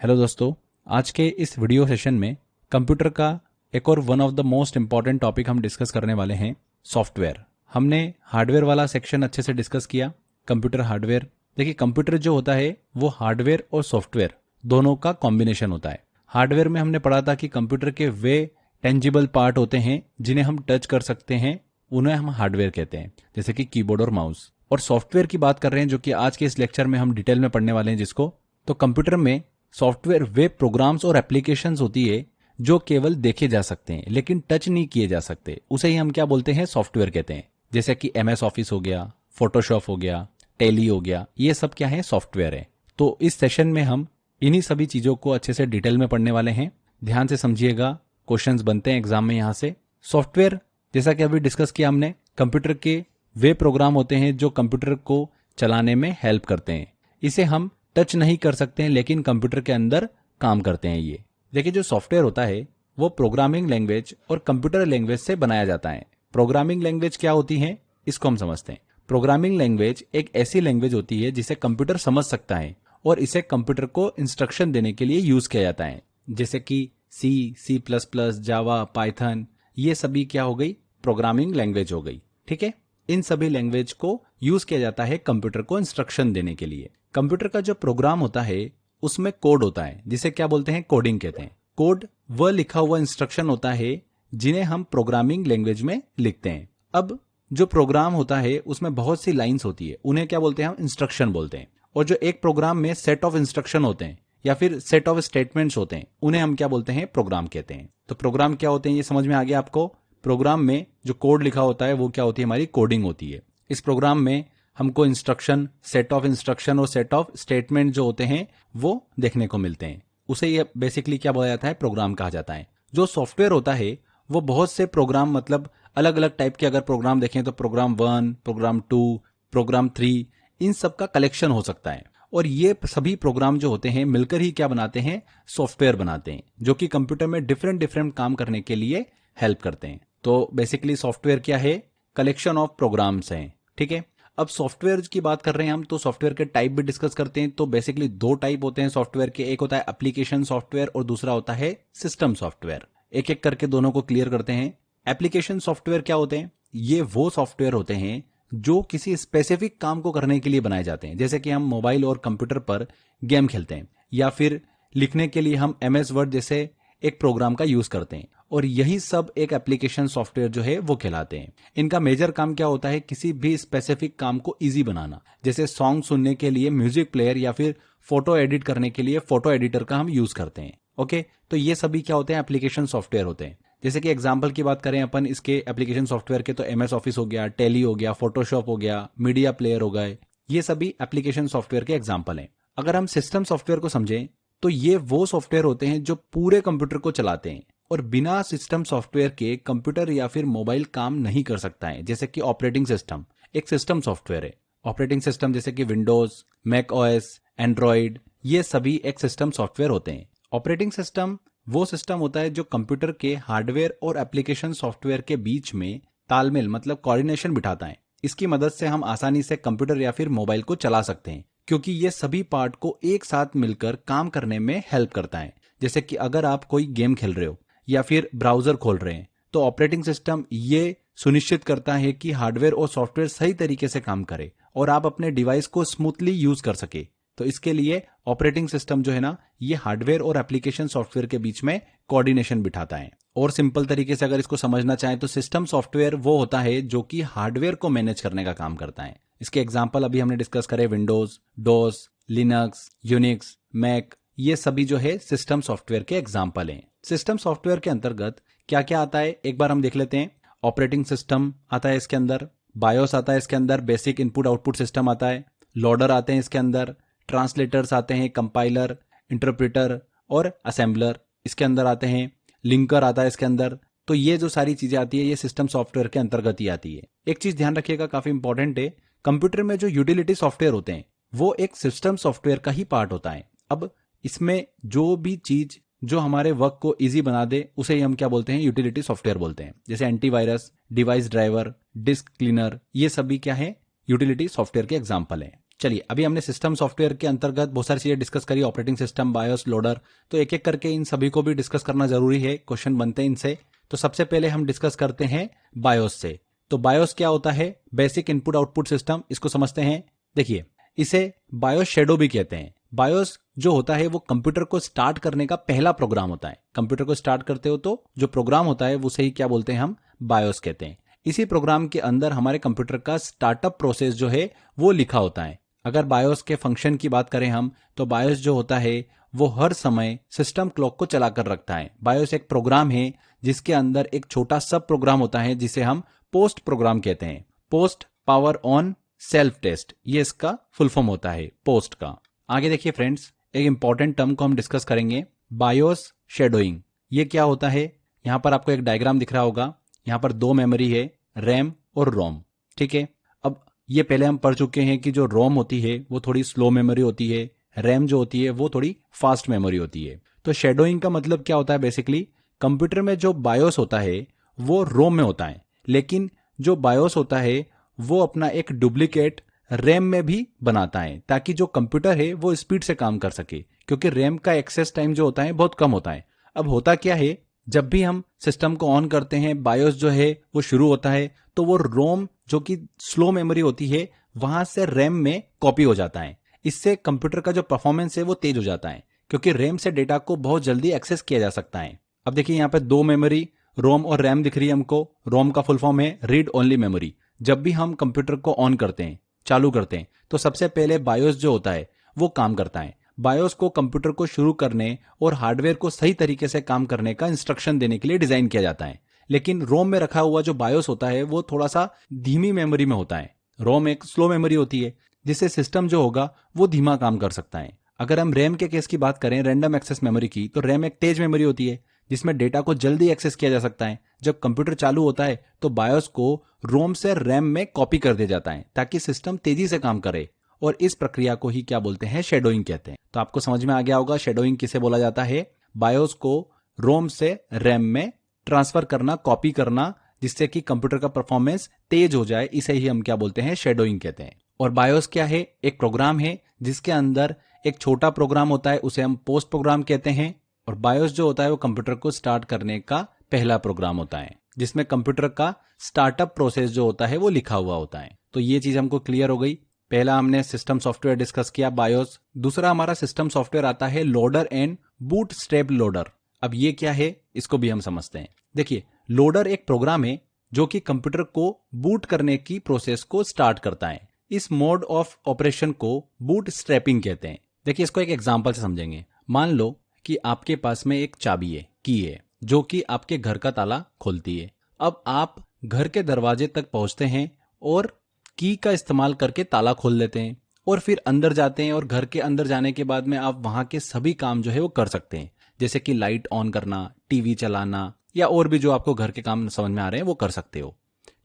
Hello दोस्तों, आज के इस वीडियो सेशन में कंप्यूटर का एक और one of the most important topic हम डिस्कस करने वाले हैं, सॉफ्टवेयर। हमने हार्डवेयर वाला सेक्शन अच्छे से डिस्कस किया, कंप्यूटर हार्डवेयर। देखिए, कंप्यूटर जो होता है वो हार्डवेयर और सॉफ्टवेयर दोनों का कॉम्बिनेशन होता है। हार्डवेयर में हमने पढ़ा था कि कंप्यूटर के वे टेंजिबल पार्ट होते हैं जिन्हें हम टच कर सकते हैं, उन्हें हम हार्डवेयर कहते हैं, जैसे कि कीबोर्ड और माउस। और सॉफ्टवेयर की बात कर रहे हैं जो कि आज के इस लेक्चर में हम डिटेल में पढ़ने वाले हैं जिसको। तो कंप्यूटर में सॉफ्टवेयर वे प्रोग्राम्स और एप्लीकेशंस होती है जो केवल देखे जा सकते हैं लेकिन टच नहीं किए जा सकते, उसे ही हम क्या बोलते हैं, सॉफ्टवेयर कहते हैं। जैसे कि MS ऑफिस हो गया, फोटोशॉप हो गया, टेली हो गया, ये सब क्या है, सॉफ्टवेयर है। तो इस सेशन में हम इन्हीं सभी चीजों को अच्छे से डिटेल में पढ़ने वाले हैं। ध्यान से समझिएगा, क्वेश्चंस बनते हैं एग्जाम में यहाँ से। सॉफ्टवेयर, जैसा कि अभी डिस्कस किया हमने, कंप्यूटर के वे प्रोग्राम होते हैं जो कंप्यूटर को चलाने में हेल्प करते हैं। इसे हम टच नहीं कर सकते हैं लेकिन कंप्यूटर के अंदर काम करते हैं ये। देखिए, जो सॉफ्टवेयर होता है वो प्रोग्रामिंग लैंग्वेज और कंप्यूटर लैंग्वेज से बनाया जाता है। प्रोग्रामिंग लैंग्वेज क्या होती है, इसको हम समझते हैं। प्रोग्रामिंग लैंग्वेज एक ऐसी लैंग्वेज होती है जिसे कंप्यूटर समझ सकता है और इसे कंप्यूटर को इंस्ट्रक्शन देने के लिए यूज किया जाता है। जैसे कि C++, जावा, पाइथन, ये सभी क्या हो गई, प्रोग्रामिंग लैंग्वेज हो गई। ठीक है, इन सभी लैंग्वेज को यूज किया जाता है कंप्यूटर को इंस्ट्रक्शन देने के लिए। कंप्यूटर का जो प्रोग्राम होता है उसमें कोड होता है जिसे क्या बोलते हैं, कोडिंग कहते हैं। कोड वह लिखा हुआ इंस्ट्रक्शन होता है जिन्हें हम प्रोग्रामिंग लैंग्वेज में लिखते हैं। अब जो प्रोग्राम होता है उसमें बहुत सी लाइंस होती है, उन्हें क्या बोलते हैं, हम इंस्ट्रक्शन बोलते हैं। और जो एक प्रोग्राम में सेट ऑफ इंस्ट्रक्शन होते हैं या फिर सेट ऑफ स्टेटमेंट्स होते हैं, उन्हें हम क्या बोलते हैं, प्रोग्राम कहते हैं। तो प्रोग्राम क्या होते हैं ये समझ में आ गया आपको। प्रोग्राम में जो कोड लिखा होता है वो क्या होती है, हमारी कोडिंग होती है। इस प्रोग्राम में हमको इंस्ट्रक्शन, सेट ऑफ इंस्ट्रक्शन और सेट ऑफ स्टेटमेंट जो होते हैं वो देखने को मिलते हैं। उसे ये बेसिकली क्या बोला जाता है, प्रोग्राम कहा जाता है। जो सॉफ्टवेयर होता है वो बहुत से प्रोग्राम, मतलब अलग अलग टाइप के अगर प्रोग्राम देखें तो प्रोग्राम 1, प्रोग्राम 2, प्रोग्राम 3, इन सब का कलेक्शन हो सकता है। और ये सभी प्रोग्राम जो होते हैं मिलकर ही क्या बनाते हैं, सॉफ्टवेयर बनाते हैं, जो कि कंप्यूटर में डिफरेंट डिफरेंट काम करने के लिए हेल्प करते हैं। तो बेसिकली सॉफ्टवेयर क्या है, कलेक्शन ऑफ प्रोग्राम्स हैं। ठीक है, अब सॉफ्टवेयर की बात कर रहे हैं हम तो सॉफ्टवेयर के टाइप भी डिस्कस करते हैं। तो बेसिकली दो टाइप होते हैं सॉफ्टवेयर के, एक होता है एप्लीकेशन सॉफ्टवेयर और दूसरा होता है सिस्टम सॉफ्टवेयर। एक एक करके दोनों को क्लियर करते हैं। एप्लीकेशन सॉफ्टवेयर क्या होते हैं, ये वो सॉफ्टवेयर होते हैं जो किसी स्पेसिफिक काम को करने के लिए बनाए जाते हैं। जैसे कि हम मोबाइल और कंप्यूटर पर गेम खेलते हैं या फिर लिखने के लिए हम MS वर्ड जैसे एक प्रोग्राम का यूज करते हैं, और यही सब एक एप्लीकेशन सॉफ्टवेयर जो है वो कहलाते हैं। इनका मेजर काम क्या होता है, किसी भी स्पेसिफिक काम को इजी बनाना। जैसे सॉन्ग सुनने के लिए म्यूजिक प्लेयर या फिर फोटो एडिट करने के लिए फोटो एडिटर का हम यूज करते हैं। ओके, तो ये सभी क्या होते हैं, एप्लीकेशन सॉफ्टवेयर होते हैं। जैसे कि एग्जाम्पल की बात करें अपन इसके एप्लीकेशन सॉफ्टवेयर के, तो MS ऑफिस हो गया, टेली हो गया, फोटोशॉप हो गया, मीडिया प्लेयर हो गए, ये सभी एप्लीकेशन सॉफ्टवेयर के एग्जाम्पल हैं। अगर हम सिस्टम सॉफ्टवेयर को समझें तो ये वो सॉफ्टवेयर होते हैं जो पूरे कंप्यूटर को चलाते हैं, और बिना सिस्टम सॉफ्टवेयर के कंप्यूटर या फिर मोबाइल काम नहीं कर सकता है। जैसे कि ऑपरेटिंग सिस्टम एक सिस्टम सॉफ्टवेयर है। ऑपरेटिंग सिस्टम जैसे कि विंडोज, मैक OS, एंड्रॉइड, ये सभी एक सिस्टम सॉफ्टवेयर होते हैं। ऑपरेटिंग सिस्टम वो सिस्टम होता है जो कंप्यूटर के हार्डवेयर और एप्लीकेशन सॉफ्टवेयर के बीच में तालमेल, मतलब कोऑर्डिनेशन बिठाता है। इसकी मदद से हम आसानी से कंप्यूटर या फिर मोबाइल को चला सकते हैं, क्योंकि ये सभी पार्ट को एक साथ मिलकर काम करने में हेल्प करता है। जैसे कि अगर आप कोई गेम खेल रहे हो या फिर ब्राउजर खोल रहे हैं तो ऑपरेटिंग सिस्टम ये सुनिश्चित करता है कि हार्डवेयर और सॉफ्टवेयर सही तरीके से काम करे और आप अपने डिवाइस को स्मूथली यूज कर सके। तो इसके लिए ऑपरेटिंग सिस्टम जो है ना, ये हार्डवेयर और एप्लीकेशन सॉफ्टवेयर के बीच में कोऑर्डिनेशन बिठाता है। और सिंपल तरीके से अगर इसको समझना चाहें तो सिस्टम सॉफ्टवेयर वो होता है जो कि हार्डवेयर को मैनेज करने का काम करता है। इसके एग्जाम्पल अभी हमने डिस्कस करे, विंडोज, डोस, लिनक्स, यूनिक्स, मैक, ये सभी जो है सिस्टम सॉफ्टवेयर के एग्जाम्पल हैं। सिस्टम सॉफ्टवेयर के अंतर्गत क्या क्या आता है एक बार हम देख लेते हैं। ऑपरेटिंग सिस्टम आता है इसके अंदर, बायोस आता है इसके अंदर, बेसिक इनपुट आउटपुट सिस्टम आता है, लोडर आते हैं इसके अंदर, ट्रांसलेटर्स आते हैं, कंपाइलर, इंटरप्रेटर और असेंबलर इसके अंदर आते हैं, लिंकर आता है इसके अंदर। तो ये जो सारी चीजें आती है ये सिस्टम सॉफ्टवेयर के अंतर्गत ही आती है। एक चीज ध्यान रखिएगा, काफी इंपॉर्टेंट है, कंप्यूटर में जो यूटिलिटी सॉफ्टवेयर होते हैं वो एक सिस्टम सॉफ्टवेयर का ही पार्ट होता है। अब इसमें जो भी चीज जो हमारे वर्क को इजी बना दे उसे ही हम क्या बोलते हैं, यूटिलिटी सॉफ्टवेयर बोलते हैं। जैसे antivirus, device driver, disk cleaner, ये सभी क्या है, यूटिलिटी सॉफ्टवेयर के एग्जाम्पल हैं। चलिए, अभी हमने सिस्टम सॉफ्टवेयर के अंतर्गत बहुत सारी चीजें डिस्कस करी, ऑपरेटिंग सिस्टम, बायोस, लोडर। तो एक एक करके इन सभी को भी डिस्कस करना जरूरी है, क्वेश्चन बनते हैं इनसे। तो सबसे पहले हम डिस्कस करते हैं बायोस से। तो बायोस क्या होता है? बेसिक इनपुट आउटपुट सिस्टम, इसको समझते हैं। देखिए, इसे बायोस शेडो भी कहते हैं। बायोस जो होता है वो कंप्यूटर को स्टार्ट करने का पहला प्रोग्राम होता है। कंप्यूटर को स्टार्ट करते हो तो जो प्रोग्राम होता है उसे ही क्या बोलते हैं? हम बायोस कहते हैं। इसी प्रोग्राम के अंदर हमारे कंप्यूटर का स्टार्टअप प्रोसेस जो है वो लिखा होता है। अगर बायोस के फंक्शन की बात करें हम, तो बायोस जो होता है वो हर समय सिस्टम क्लॉक को चला कर रखता है। बायोस एक प्रोग्राम है जिसके अंदर एक छोटा सब प्रोग्राम होता है जिसे हम पोस्ट प्रोग्राम कहते हैं। Post power on self test, ये इसका फुल फॉर्म होता है पोस्ट का। आगे देखिए फ्रेंड्स, एक इंपॉर्टेंट टर्म को हम डिस्कस करेंगे, बायोस शेडोइंग। ये क्या होता है? यहां पर आपको एक डायग्राम दिख रहा होगा। यहां पर दो मेमोरी है, रैम और रोम। ठीक है, अब ये पहले हम पढ़ चुके हैं कि जो रोम होती है वो थोड़ी स्लो मेमोरी होती है, रैम जो होती है वो थोड़ी फास्ट मेमोरी होती है। तो शेडोइंग का मतलब क्या होता है? बेसिकली कंप्यूटर में जो बायोस होता है वो रोम में होता है, लेकिन जो बायोस होता है वो अपना एक डुप्लीकेट रैम में भी बनाता है, ताकि जो कंप्यूटर है वो स्पीड से काम कर सके, क्योंकि रैम का एक्सेस टाइम जो होता है बहुत कम होता है। अब होता क्या है, जब भी हम सिस्टम को ऑन करते हैं, बायोस जो है वो शुरू होता है, तो वो रोम जो कि स्लो मेमोरी होती है वहां से रैम में कॉपी हो जाता है। इससे कंप्यूटर का जो परफॉर्मेंस है वो तेज हो जाता है, क्योंकि रैम से डेटा को बहुत जल्दी एक्सेस किया जा सकता है। अब देखिए, यहाँ पे दो मेमोरी रोम और रैम दिख रही है हमको। रोम का फुल फॉर्म है रीड ओनली मेमोरी। जब भी हम कंप्यूटर को ऑन करते हैं, चालू करते हैं, तो सबसे पहले बायोस जो होता है वो काम करता है। बायोस को कंप्यूटर को शुरू करने और हार्डवेयर को सही तरीके से काम करने का इंस्ट्रक्शन देने के लिए डिजाइन किया जाता है। लेकिन रोम में रखा हुआ जो बायोस होता है वो थोड़ा सा धीमी मेमोरी में होता है। रोम एक स्लो मेमोरी होती है, जिससे सिस्टम जो होगा वो धीमा काम कर सकता है। अगर हम रैम के केस की बात करें, रैंडम एक्सेस मेमोरी की, तो रैम एक तेज मेमोरी होती है जिसमें डेटा को जल्दी एक्सेस किया जा सकता है। जब कंप्यूटर चालू होता है तो बायोस को रोम से रैम में कॉपी कर दिया जाता है, ताकि सिस्टम तेजी से काम करे, और इस प्रक्रिया को ही क्या बोलते हैं? शेडोइंग कहते हैं। तो आपको समझ में आ गया होगा शेडोइंग किसे बोला जाता है। बायोस को रोम से रैम में ट्रांसफर करना, कॉपी करना, जिससे कि कंप्यूटर का परफॉर्मेंस तेज हो जाए, इसे ही हम क्या बोलते हैं? शेडोइंग कहते हैं। और बायोस क्या है? एक प्रोग्राम है जिसके अंदर एक छोटा प्रोग्राम होता है, उसे हम पोस्ट प्रोग्राम कहते हैं। और बायोस जो होता है वो कंप्यूटर को स्टार्ट करने का पहला प्रोग्राम होता है, जिसमें कंप्यूटर का स्टार्टअप प्रोसेस जो होता है वो लिखा हुआ होता है। तो ये चीज हमको क्लियर हो गई। पहला हमने सिस्टम सॉफ्टवेयर डिस्कस किया, बायोस। दूसरा हमारा सिस्टम सॉफ्टवेयर आता है लोडर एंड बूटस्ट्रैप लोडर। अब ये क्या है, इसको भी हम समझते हैं। देखिए, लोडर एक प्रोग्राम है जो कि कंप्यूटर को बूट करने की प्रोसेस को स्टार्ट करता है। इस मोड ऑफ ऑपरेशन को बूटस्ट्रैपिंग कहते हैं। देखिए, इसको एक एग्जांपल से समझेंगे। मान लो कि आपके पास में एक चाबी है, की है, जो कि आपके घर का ताला खोलती है। अब आप घर के दरवाजे तक पहुंचते हैं और की का इस्तेमाल करके ताला खोल लेते हैं, और फिर अंदर जाते हैं, और घर के अंदर जाने के बाद में आप वहां के सभी काम जो है वो कर सकते हैं, जैसे कि लाइट ऑन करना, टीवी चलाना, या और भी जो आपको घर के काम समझ में आ रहे हैं वो कर सकते हो।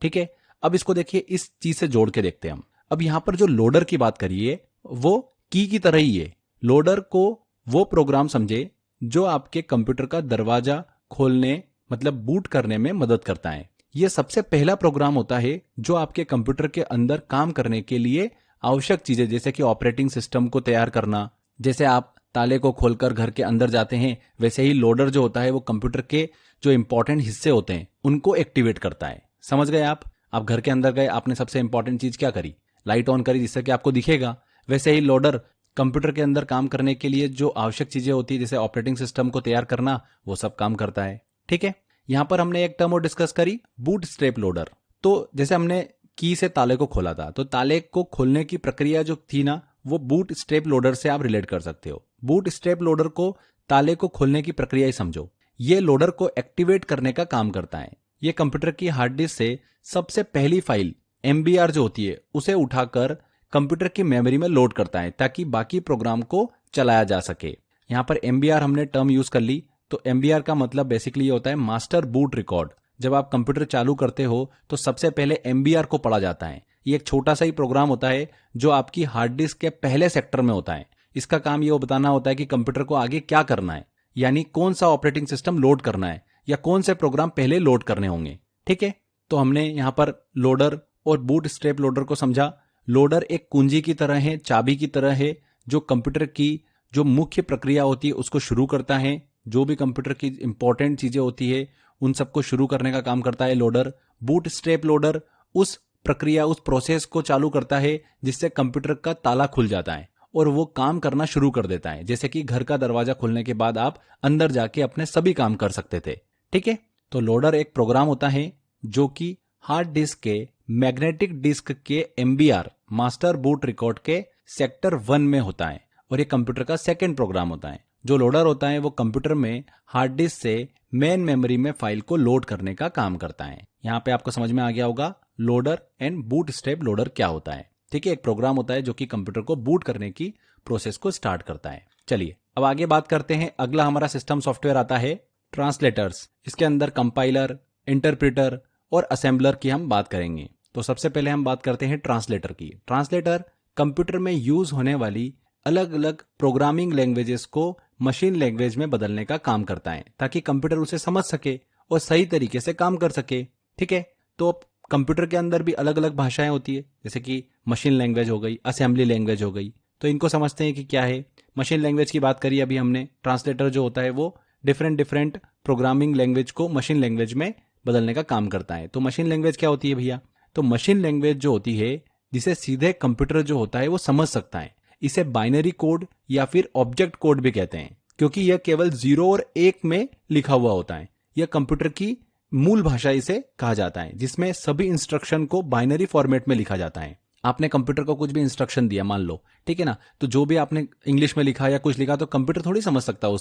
ठीक है, अब इसको देखिए, इस चीज से जोड़ के देखते हैं हम। अब यहां पर जो लोडर की बात करिए वो की तरह ही है। लोडर को वो प्रोग्राम समझे जो आपके कंप्यूटर का दरवाजा खोलने, मतलब बूट करने में मदद करता है। यह सबसे पहला प्रोग्राम होता है जो आपके कंप्यूटर के अंदर काम करने के लिए आवश्यक चीजें, जैसे कि ऑपरेटिंग सिस्टम को तैयार करना, जैसे आप ताले को खोलकर घर के अंदर जाते हैं, वैसे ही लोडर जो होता है वो कंप्यूटर के जो इंपॉर्टेंट हिस्से होते हैं उनको एक्टिवेट करता है। समझ गए आप घर के अंदर गए, आपने सबसे इंपॉर्टेंट चीज क्या करी? लाइट ऑन करी, जिससे कि आपको दिखेगा। वैसे ही लोडर कंप्यूटर के अंदर काम करने के लिए जो आवश्यक चीजें होती है, जैसे ऑपरेटिंग सिस्टम को तैयार करना, वो सब काम करता है। ठीक है, यहां पर हमने एक टर्म और डिस्कस करी, बूटस्ट्रैप लोडर। तो जैसे हमने की से ताले को खोला था, तो ताले को खोलने की प्रक्रिया जो थी ना, वो बूटस्ट्रैप लोडर से आप रिलेट कर सकते हो। बूटस्ट्रैप लोडर को ताले को खोलने की प्रक्रिया ही समझो। ये लोडर को एक्टिवेट करने का काम करता है। ये कंप्यूटर की हार्ड डिस्क से सबसे पहली फाइल MBR जो होती है उसे उठाकर कंप्यूटर की मेमोरी में लोड करता है, ताकि बाकी प्रोग्राम को चलाया जा सके। यहां पर MBR हमने टर्म यूज कर ली। तो MBR का मतलब बेसिकली ये होता है मास्टर बूट रिकॉर्ड। जब आप कंप्यूटर चालू करते हो तो सबसे पहले MBR को पढ़ा जाता है। ये एक छोटा सा ही प्रोग्राम होता है जो आपकी हार्ड डिस्क के पहले सेक्टर में होता है। इसका काम ये बताना होता है कि कंप्यूटर को आगे क्या करना है, यानी कौन सा ऑपरेटिंग सिस्टम लोड करना है या कौन से प्रोग्राम पहले लोड करने होंगे। ठीक है, तो हमने यहां पर लोडर और बूटस्ट्रैप लोडर को समझा। लोडर एक कुंजी की तरह है, चाबी की तरह है, जो कंप्यूटर की जो मुख्य प्रक्रिया होती है उसको शुरू करता है। जो भी कंप्यूटर की इंपॉर्टेंट चीजें होती है उन सबको शुरू करने का काम करता है लोडर। बूट स्ट्रैप लोडर उस प्रक्रिया, उस प्रोसेस को चालू करता है जिससे कंप्यूटर का ताला खुल जाता है और वो काम करना शुरू कर देता है। जैसे कि घर का दरवाजा खुलने के बाद आप अंदर जाके अपने सभी काम कर सकते थे। ठीक है, तो लोडर एक प्रोग्राम होता है जो कि हार्ड डिस्क के मैग्नेटिक डिस्क के MBR मास्टर बूट रिकॉर्ड के सेक्टर 1 में होता है और ये कंप्यूटर का सेकंड प्रोग्राम होता है। जो लोडर होता है वो कंप्यूटर में हार्ड डिस्क से मेन मेमोरी में फाइल को लोड करने का काम करता है। यहाँ पे आपको समझ में आ गया होगा loader and boot strap loader क्या होता है। ठीक है, एक प्रोग्राम होता है जो कि कंप्यूटर को बूट करने की प्रोसेस को स्टार्ट करता है। चलिए अब आगे बात करते हैं। अगला हमारा सिस्टम सॉफ्टवेयर आता है ट्रांसलेटर्स। इसके अंदर कंपाइलर, इंटरप्रेटर और असेंबलर की हम बात करेंगे। तो सबसे पहले हम बात करते हैं ट्रांसलेटर की। ट्रांसलेटर कंप्यूटर में यूज होने वाली अलग अलग प्रोग्रामिंग लैंग्वेजेस को मशीन लैंग्वेज में बदलने का काम करता है ताकि कंप्यूटर उसे समझ सके और सही तरीके से काम कर सके। ठीक है, तो कंप्यूटर के अंदर भी अलग अलग भाषाएं होती है, जैसे कि मशीन लैंग्वेज हो गई, असेंबली लैंग्वेज हो गई। तो इनको समझते हैं कि क्या है। मशीन लैंग्वेज की बात करी अभी हमने। ट्रांसलेटर जो होता है वो डिफरेंट प्रोग्रामिंग लैंग्वेज को मशीन लैंग्वेज में बदलने का काम करता है। तो मशीन लैंग्वेज क्या होती है भैया? तो मशीन लैंग्वेज जो होती है जिसे सीधे कंप्यूटर जो होता है वो समझ सकता है, इसे बाइनरी कोड या फिर ऑब्जेक्ट कोड भी कहते हैं, क्योंकि यह केवल 0 और 1 में लिखा हुआ होता है। यह कंप्यूटर की मूल भाषा इसे कहा जाता है, जिसमें सभी इंस्ट्रक्शन को बाइनरी फॉर्मेट में लिखा जाता है। आपने कंप्यूटर को कुछ भी इंस्ट्रक्शन दिया मान लो, ठीक है ना, तो जो भी आपने इंग्लिश में लिखा या कुछ लिखा तो कंप्यूटर थोड़ी समझ सकता है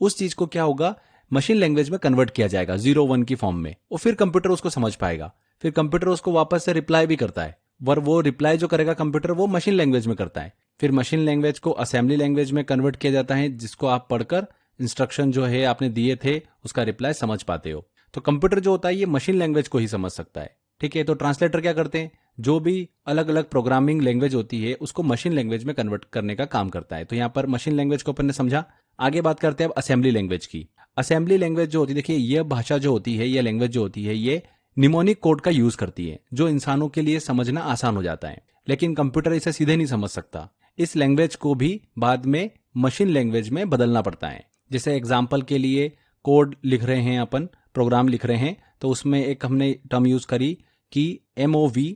उस चीज को क्या होगा, मशीन लैंग्वेज में कन्वर्ट किया जाएगा 0-1 की फॉर्म में, और फिर कंप्यूटर उसको समझ पाएगा। फिर कंप्यूटर उसको वापस से रिप्लाई भी करता है, पर वो रिप्लाई जो करेगा कंप्यूटर वो मशीन लैंग्वेज में करता है। फिर मशीन लैंग्वेज को असेंबली लैंग्वेज में कन्वर्ट किया जाता है, जिसको आप पढ़कर इंस्ट्रक्शन जो है आपने दिए थे उसका रिप्लाई समझ पाते हो। तो कंप्यूटर जो होता है ये मशीन लैंग्वेज को ही समझ सकता है। ठीक है, तो ट्रांसलेटर क्या करते हैं, जो भी अलग अलग प्रोग्रामिंग लैंग्वेज होती है उसको मशीन लैंग्वेज में कन्वर्ट करने का काम करता है। तो यहाँ पर मशीन लैंग्वेज को अपन ने समझा। आगे बात करते हैं अब असेंबली लैंग्वेज की। असेंबली लैंग्वेज जो होती है, देखिए यह भाषा जो होती है, यह लैंग्वेज जो होती है, ये निमोनिक कोड का यूज करती है, जो इंसानों के लिए समझना आसान हो जाता है, लेकिन कंप्यूटर इसे सीधे नहीं समझ सकता। इस लैंग्वेज को भी बाद में मशीन लैंग्वेज में बदलना पड़ता है। जैसे एग्जाम्पल के लिए कोड लिख रहे हैं अपन, प्रोग्राम लिख रहे हैं, तो उसमें एक हमने टर्म यूज करी कि MOVA,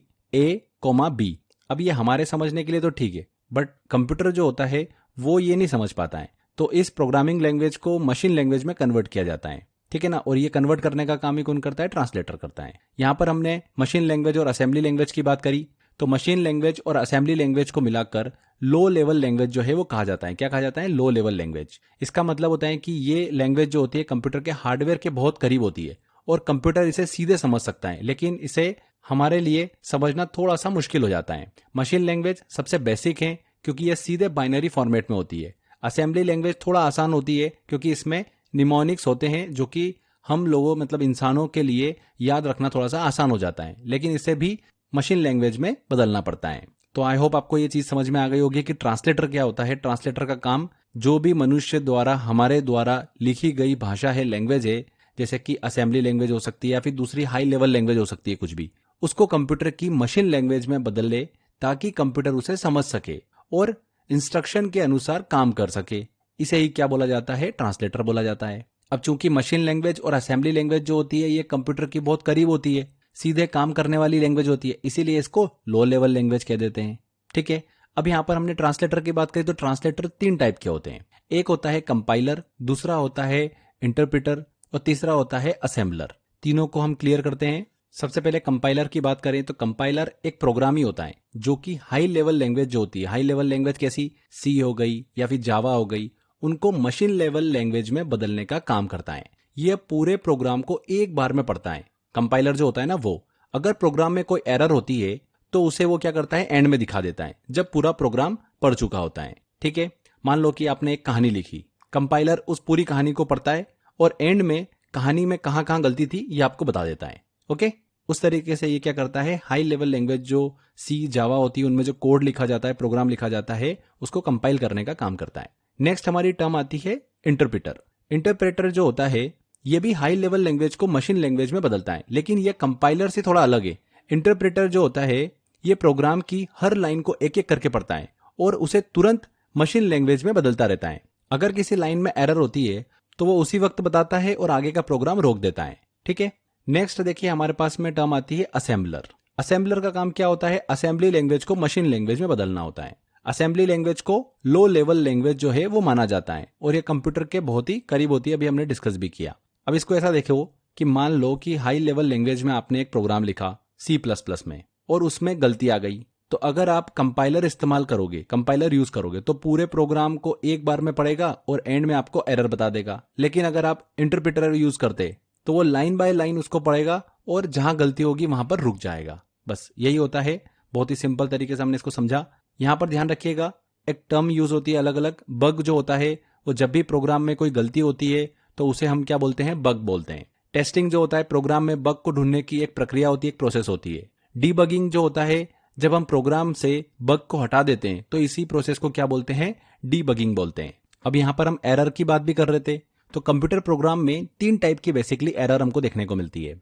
B। अब ये हमारे समझने के लिए तो ठीक है, बट कंप्यूटर जो होता है वो ये नहीं समझ पाता है, तो इस प्रोग्रामिंग लैंग्वेज को मशीन लैंग्वेज में कन्वर्ट किया जाता है। ठीक है ना, और ये कन्वर्ट करने का काम ही कौन करता है? ट्रांसलेटर करता है। यहां पर हमने मशीन लैंग्वेज और असेंबली लैंग्वेज की बात करी, तो मशीन लैंग्वेज और असेंबली लैंग्वेज को मिलाकर लो लेवल लैंग्वेज जो है वो कहा जाता है। क्या कहा जाता है? Low level language. इसका मतलब होता है कि ये लैंग्वेज जो होती है कंप्यूटर के हार्डवेयर के बहुत करीब होती है और कंप्यूटर इसे सीधे समझ सकता है, लेकिन इसे हमारे लिए समझना थोड़ा सा मुश्किल हो जाता है। मशीन लैंग्वेज सबसे बेसिक है क्योंकि यह सीधे बाइनरी फॉर्मेट में होती है। असेंबली लैंग्वेज थोड़ा आसान होती है क्योंकि इसमें निमोनिक्स होते हैं, जो कि हम लोगों मतलब इंसानों के लिए याद रखना थोड़ा सा आसान हो जाता है, लेकिन इसे भी मशीन लैंग्वेज में बदलना पड़ता है। तो आई होप आपको ये चीज समझ में आ गई होगी कि ट्रांसलेटर क्या होता है। ट्रांसलेटर का काम जो भी मनुष्य द्वारा हमारे द्वारा लिखी गई भाषा है, लैंग्वेज है, जैसे कि असेंबली लैंग्वेज हो सकती है या फिर दूसरी हाई लेवल लैंग्वेज हो सकती है, कुछ भी, उसको कंप्यूटर की मशीन लैंग्वेज में बदल ले ताकि कंप्यूटर उसे समझ सके और इंस्ट्रक्शन के अनुसार काम कर सके। इसे ही क्या बोला जाता है? ट्रांसलेटर बोला जाता है। अब चूंकि मशीन लैंग्वेज और असेंबली लैंग्वेज जो होती है ये कंप्यूटर की बहुत करीब होती है, सीधे काम करने वाली लैंग्वेज होती है, इसीलिए इसको लो लेवल लैंग्वेज कह देते हैं। ठीक है, अब यहां पर हमने ट्रांसलेटर की बात करी, तो ट्रांसलेटर 3 टाइप के होते हैं। एक होता है कंपाइलर, दूसरा होता है इंटरप्रेटर और तीसरा होता है असेंबलर। तीनों को हम क्लियर करते हैं। सबसे पहले कंपाइलर की बात करें तो कंपाइलर एक प्रोग्राम ही होता है जो कि हाई लेवल लैंग्वेज जो होती है, हाई लेवल लैंग्वेज कैसी, सी हो गई या फिर जावा हो गई, उनको मशीन लेवल लैंग्वेज में बदलने का काम करता है। यह पूरे प्रोग्राम को एक बार में पढ़ता है। कंपाइलर जो होता है ना, वो अगर प्रोग्राम में कोई एरर होती है तो उसे वो क्या करता है? एंड में दिखा देता है, जब पूरा प्रोग्राम पढ़ चुका होता है। ठीक है, मान लो कि आपने एक कहानी लिखी, कंपाइलर उस पूरी कहानी को पढ़ता है और एंड में कहानी में कहां कहां गलती थी ये आपको बता देता है। ओके, उस तरीके से ये क्या करता है? हाई लेवल लैंग्वेज जो सी जावा होती है उनमें जो कोड लिखा जाता है, प्रोग्राम लिखा जाता है, उसको कंपाइल करने का काम करता है। नेक्स्ट हमारी टर्म आती है इंटरप्रेटर। इंटरप्रेटर जो होता है ये भी हाई लेवल लैंग्वेज को मशीन लैंग्वेज में बदलता है, लेकिन ये कंपाइलर से थोड़ा अलग है। इंटरप्रेटर जो होता है ये प्रोग्राम की हर लाइन को एक एक करके पढ़ता है और उसे तुरंत मशीन लैंग्वेज में बदलता रहता है। अगर किसी लाइन में एरर होती है तो वो उसी वक्त बताता है और आगे का प्रोग्राम रोक देता है। ठीक है, नेक्स्ट देखिए हमारे पास में टर्म आती है असेंबलर। असेंबलर का काम क्या होता है? असेंबली लैंग्वेज को मशीन लैंग्वेज में बदलना होता है। असेंबली लैंग्वेज को लो लेवल लैंग्वेज जो है वो माना जाता है और ये कंप्यूटर के बहुत ही करीब होती है, अभी हमने डिस्कस भी किया। अब इसको ऐसा देखो कि मान लो कि हाई लेवल लैंग्वेज में आपने एक प्रोग्राम लिखा C++ में और उसमें गलती आ गई, तो अगर आप कंपाइलर इस्तेमाल करोगे, कंपाइलर यूज करोगे, तो पूरे प्रोग्राम को एक बार में पढ़ेगा और एंड में आपको एरर बता देगा। लेकिन अगर आप इंटरप्रेटर यूज करते तो वो लाइन बाय लाइन उसको पढ़ेगा और जहां गलती होगी वहां पर रुक जाएगा। बस यही होता है, बहुत ही सिंपल तरीके से हमने इसको समझा। यहां पर ध्यान रखिएगा, एक टर्म यूज होती है अलग अलग। बग जो होता है वो जब भी प्रोग्राम में कोई गलती होती है तो उसे हम क्या बोलते हैं? बग बोलते हैं। टेस्टिंग जो होता है प्रोग्राम में बग को ढूंढने की एक प्रक्रिया होती है, एक प्रोसेस होती है। डीबगिंग जो होता है जब हम प्रोग्राम से बग को हटा देते हैं तो इसी प्रोसेस को क्या बोलते हैं? डीबगिंग बोलते हैं। अब यहां पर हम एरर की बात भी कर रहे थे, तो कंप्यूटर प्रोग्राम में 3 टाइप की बेसिकली एरर हमको देखने को मिलती है।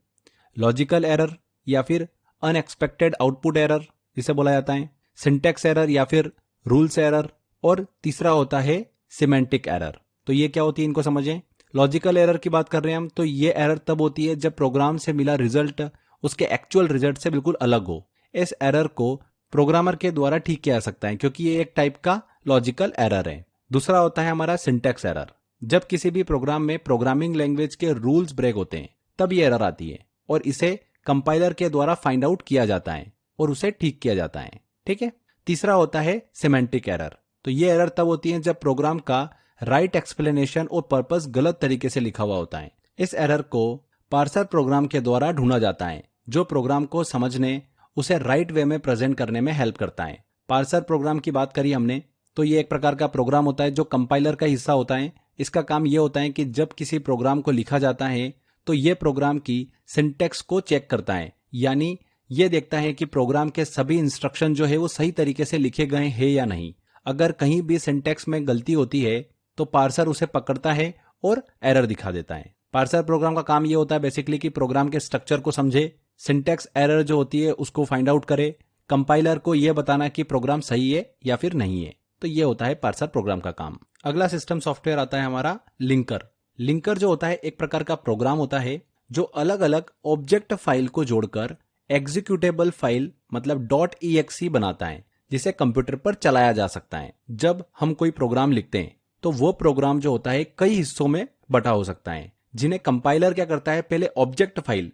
लॉजिकल एरर या फिर अनएक्सपेक्टेड आउटपुट एरर जिसे बोला जाता है, सिंटैक्स एरर या फिर रूल्स एरर, और तीसरा होता है सिमेंटिक एरर। तो ये क्या होती है, इनको समझें। लॉजिकल एरर की बात कर रहे हैं हम, तो ये एरर तब होती है जब प्रोग्राम से मिला रिजल्ट उसके एक्चुअल रिजल्ट से बिल्कुल अलग हो। इस एरर को प्रोग्रामर के द्वारा ठीक किया जा सकता है क्योंकि ये एक टाइप का लॉजिकल एरर है। दूसरा होता है हमारा सिंटैक्स एरर। जब किसी भी प्रोग्राम में प्रोग्रामिंग लैंग्वेज के रूल्स ब्रेक होते हैं तब ये एरर आती है और इसे कंपाइलर के द्वारा फाइंड आउट किया जाता है और उसे ठीक किया जाता है। ठीक है। तीसरा होता है सिमेंटिक एरर। तो ये एरर तब होती है जब प्रोग्राम का राइट एक्सप्लेनेशन और पर्पस गलत तरीके से लिखा हुआ होता है। इस एरर को पार्सर प्रोग्राम के द्वारा ढूंढा जाता है जो प्रोग्राम को समझने, उसे राइट वे में प्रेजेंट करने में हेल्प करता है। पार्सर प्रोग्राम की बात करी हमने, तो ये एक प्रकार का प्रोग्राम होता है जो कंपाइलर का हिस्सा होता है। इसका काम ये होता है कि जब किसी प्रोग्राम को लिखा जाता है तो ये प्रोग्राम की सिंटैक्स को चेक करता है, यानी ये देखता है कि प्रोग्राम के सभी इंस्ट्रक्शन जो है वो सही तरीके से लिखे गए हैं या नहीं। अगर कहीं भी सिंटैक्स में गलती होती है तो पार्सर उसे पकड़ता है और एरर दिखा देता है। पार्सर प्रोग्राम का काम ये होता है बेसिकली कि प्रोग्राम के स्ट्रक्चर को समझे, सिंटैक्स एरर जो होती है उसको फाइंड आउट करे, कंपाइलर को यह बताना कि प्रोग्राम सही है या फिर नहीं है। तो ये होता है पार्सर प्रोग्राम का काम। अगला सिस्टम सॉफ्टवेयर आता है हमारा लिंकर। लिंकर जो होता है एक प्रकार का प्रोग्राम होता है जो अलग अलग ऑब्जेक्ट फाइल को जोड़कर एग्जीक्यूटेबल फाइल मतलब .exe बनाता है जिसे कंप्यूटर पर चलाया जा सकता है। जब हम कोई प्रोग्राम लिखते हैं तो वो प्रोग्राम जो होता है कई हिस्सों में बटा हो सकता है जिन्हें कंपाइलर क्या करता है, पहले ऑब्जेक्ट फाइल